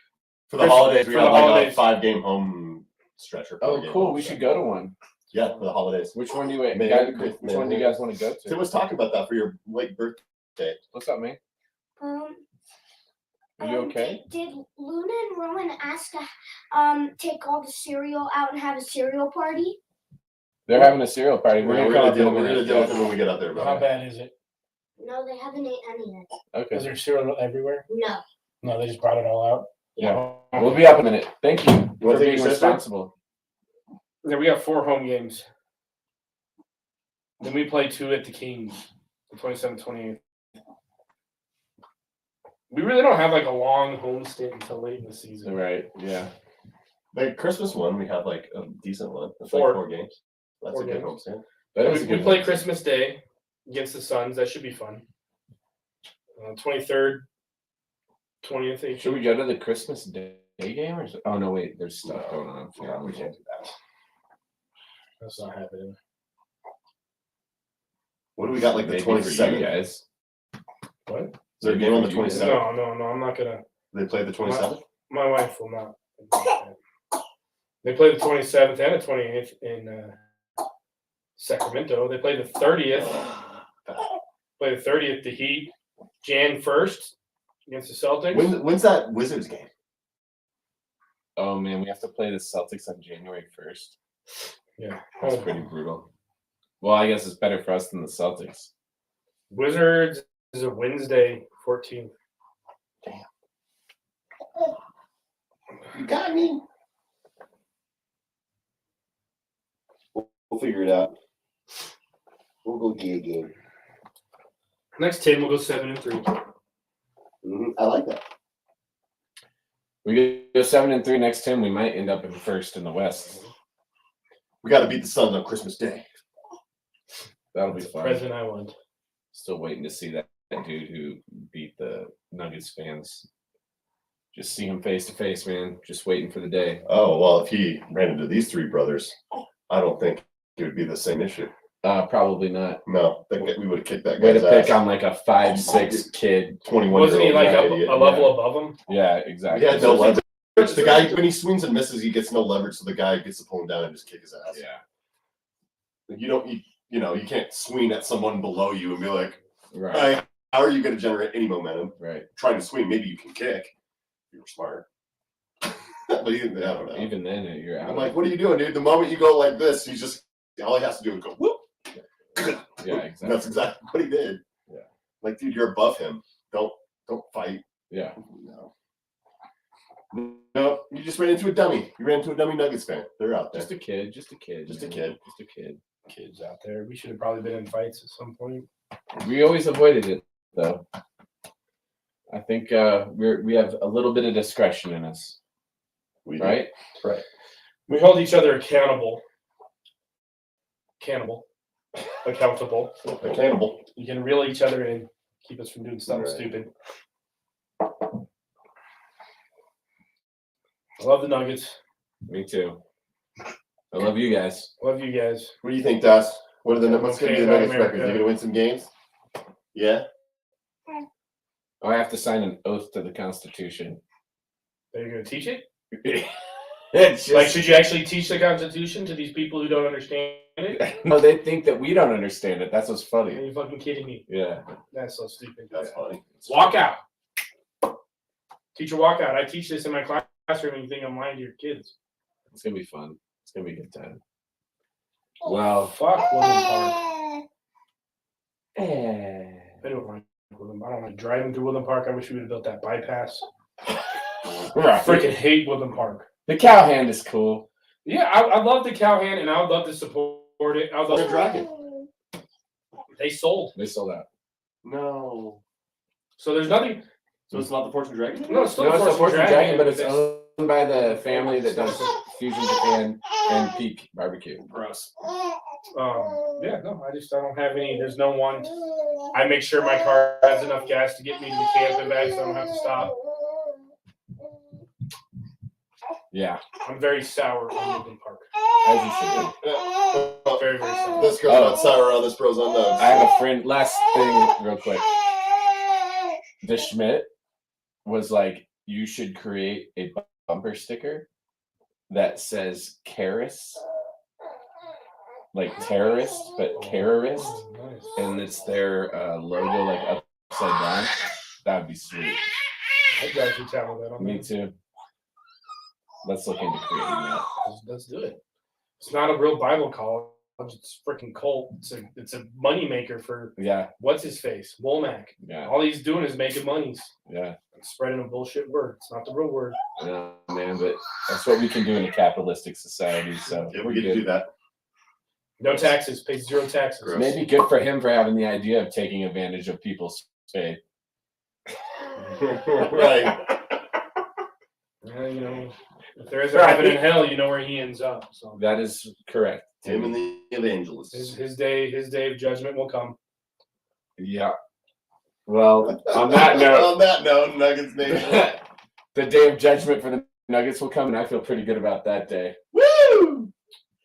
For the holidays, we for got the like holidays. a 5-game home stretch. Or Oh, 4-game cool. home We stretch. should go to one. Yeah, for the holidays. Which one do you Which one do you guys want to go Tim to? was talking about that for your late birthday. What's up, man? Are you okay? Did Luna and Rowan ask to take all the cereal out and have a cereal party? They're having a cereal party. We're gonna gonna come up in a deal minute. with it when we get out there. How About it. bad is it? No, they haven't ate any yet. Okay. Is there cereal everywhere? No. No, they just brought it all out. Yeah. We'll be up in a minute. Thank you wanna for take being your sister? responsible. Then we got 4 home games. Then we play 2 at the Kings, the 27th, 28th. We really don't have like a long home stint until late in the season. Right. Yeah. The Christmas one, we have like a decent one. It's 4. like 4 games. That's 4 a good games. homestand. That We, is a we good play one. Christmas Day against the Suns. That should be fun. 23rd, 20th. 18th. Should we go to the Christmas Day game or? Oh no, wait. There's stuff going on. Yeah, we can't do that. That's not happening. What do we got? Like the Maybe for you 27th? guys. What? Is there a Maybe game on for the you guys. 27th? No, I'm not gonna. They play the 27th? My wife will not. They play the 27th and the 28th in Sacramento. They play the 30th. Play the 30th. The Heat, Jan 1st against the Celtics. When's that Wizards game? Oh man, we have to play the Celtics on January 1st. Yeah, That's pretty brutal. Well, I guess it's better for us than the Celtics. Wizards is a Wednesday, 14th. You got me. We'll figure it out. We'll go get a game. Next 10, we'll go 7-3. I like that. We go 7-3 next time. We might end up in first in the West. We got to beat the Suns on Christmas Day. That'll be That's the fun. present I want. Still waiting to see that dude who beat the Nuggets fans. Just see him face to face, man. Just waiting for the day. Oh, well, if he ran into these 3 brothers, I don't think it would be the same issue. Probably not. No, we would have kicked that Way to guy's pick ass. on like a 5'6" kid. 21 Wasn't he like idiot. a level above him? Yeah, exactly. He had no leverage. The guy, when he swings and misses, he gets no leverage, so the guy gets to pull him down and just kick his ass. Yeah. You can't swing at someone below you and be like, Right. "Hey, how are you going to generate any momentum? Right. Trying to swing, maybe you can kick if you're smart." But even, I don't know. Even then, you're out. I'm like, what are you doing, dude? The moment you go like this, all he has to do is go whoop. Yeah, And exactly. that's exactly what he did. Yeah. Like, dude, you're above him. Don't fight. Yeah. No, you just ran into a dummy. You ran into a dummy Nuggets fan. They're out there. Just a kid. Just a kid. Just a man. kid. Just a kid. Kids out there. We should have probably been in fights at some point. We always avoided it, though. I think we have a little bit of discretion in us, We do. right? Right. We hold each other accountable. Accountable. You can reel each other in, keep us from doing something Right. stupid. I love the Nuggets. Me too. I love you guys. Love you guys. What do you think, Das? What's going to be the Nuggets America. record? Are they going to win some games? Yeah. I have to sign an oath to the Constitution. Are you going to teach it? It's just, Like, should you actually teach the Constitution to these people who don't understand it? no, they think that we don't understand it. That's what's Are funny. you fucking kidding me? Yeah. That's so stupid. That's funny. Walk out. Teacher, walk out. I teach this in my classroom and you think I'm lying to your kids. It's gonna be fun. It's gonna be a good time. Well, Fuck Woodland Park. eh. I don't like Woodland Park. I don't like driving through Woodland Park. I wish we would have built that bypass. I freaking hate Woodland Park. The cowhand is cool. Yeah, I love the Cowhand and I would love to support it. I would love The to Dragon. They sold. They sold out. No. So there's nothing. So it's not the Fortune Dragon? No, it's still No, it's the Fortune Dragon, but it's There's- owned by the family that does Fusion Japan and Peak Barbecue. Gross. Yeah, no, I don't have any. There's no one. I make sure my car has enough gas to get me to the camp and back so I don't have to stop. Yeah, I'm very sour on Woodland Park. as you should be. Very, very sour. This girl's not sour on this Bros on Nugs. I have a friend. Last thing, real quick. The Schmidt was like, you should create a bumper sticker that says Karis, like terrorist, but terrorist, Oh, nice. and it's their logo like upside down. That would be sweet. I'd actually tackle that on Me me. too. Let's look into creating that. Let's do it. It's not a real Bible It's freaking Colt. It's a money maker for what's his face, Womack. Yeah. All he's doing is making monies. Yeah. Spreading a bullshit word. It's not the real word. Yeah, man, but that's what we can do in a capitalistic society. So we get to do that. No taxes. Pay 0 taxes. Gross. Maybe good for him for having the idea of taking advantage of people's pay. Right. Yeah, if there is a heaven and hell, you know where he ends up. So that is correct. Him and the evangelists. His day of judgment will come. Yeah. Well, on that note, Nuggets Nation. The day of judgment for the Nuggets will come, and I feel pretty good about that day. Woo!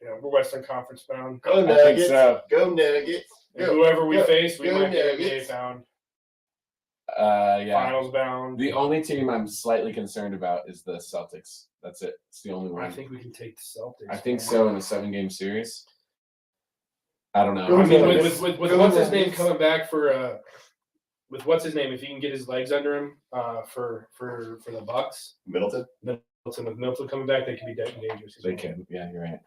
Yeah, we're Western Conference bound. Go I think Nuggets. so. Go Nuggets. And whoever we face, we go might get NBA Nuggets. bound. Yeah. Finals bound. The only team I'm slightly concerned about is the Celtics. That's it. It's the only one. I think we can take the Celtics. I think so in a 7-game series. I don't know. Go I mean, Nuggets. with Go what's his name Nuggets. coming back for with what's his name, if he can get his legs under him for the Bucks, Middleton. with Middleton coming back, they can be dangerous. They can. Yeah, you're right.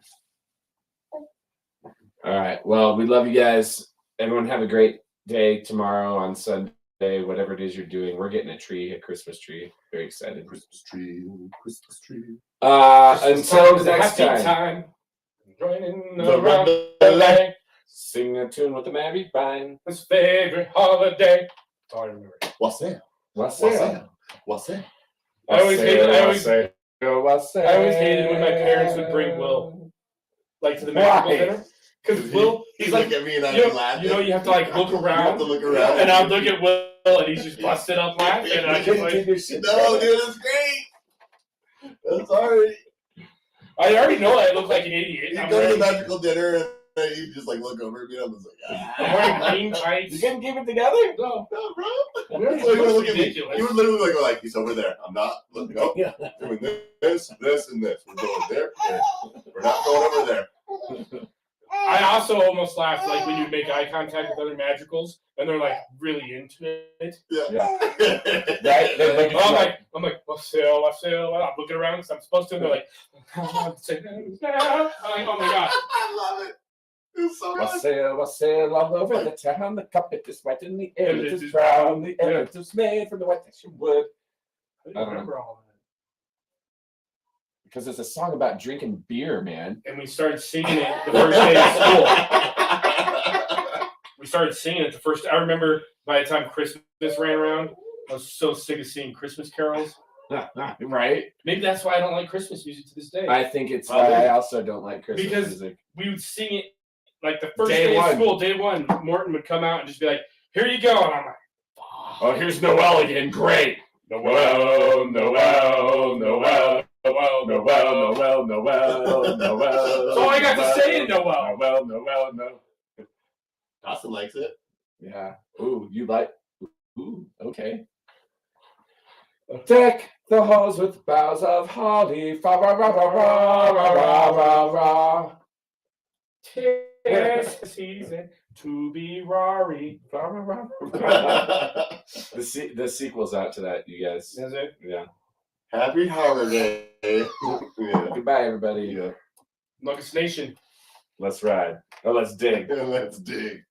All right. Well, we love you guys. Everyone have a great day tomorrow on Sunday, whatever it is you're doing. We're getting a Christmas tree. Very excited. Christmas tree. Until next time. Joining around LA. LA. Sing a tune with the Mabby Vine. His favorite holiday. That's all I remember. What's that? What's What's that? that? What's that? I always hated hated when my parents would bring Will, like, to the magical dinner. Because Will, he's like, look at me and I'd you be know, laughing. you have to like look You have around, to look around. and I'll look at Will, and he's just busted up laughing, and I just like, No, dude, it's great. I'm sorry. I already know I look like an idiot. You I'm go to the wearing, magical dinner and then you just like look over at me and I'm just like, I'm wearing green tights. You gonna keep it together? No, no, bro. We're So you would look at me. ridiculous. You would literally like he's over there. I'm not. Look, no. Doing this, this, and this. We're going there. We're not going over there. I also almost laughed like when you make eye contact with other magicals, and they're like really into it. Yeah. Right? They look at I'm like, what's up? I'm looking around because I'm supposed to, and they're like, I'm like, oh my god. I love it. It's so good. Wassail all over the town. The carpet is wet and the air is brown. The air is made from the white ash wood. I don't remember all that. Because it's a song about drinking beer, man. And we started singing it the first day of school. We started singing it the first. I remember by the time Christmas ran around, I was so sick of singing Christmas carols. Right? Maybe that's why I don't like Christmas music to this day. I think it's why I also don't like Christmas Because music. we would sing it like the first Day day one. of school, day one. Morton would come out and just be like, "Here you go," and I'm like, Oh, here's Noel again. Great. Noel, Noel, Noel. Noel, Noel, Noel, Noel, Noel. That's all I got to say in Noel. Noel, Noel, Noel. Dawsyn likes it. Yeah. Ooh, you like. Ooh, okay. Deck the halls with boughs of holly. Fa ra ra ra ra ra ra ra ra. 'Tis the season to be Rory. Ra ra ra ra. The sequel's out to that, you guys. Is it? Yeah. Happy holiday. Yeah. Goodbye, everybody. Yeah. Nuggets Nation. Let's ride. Oh, let's dig. Let's dig.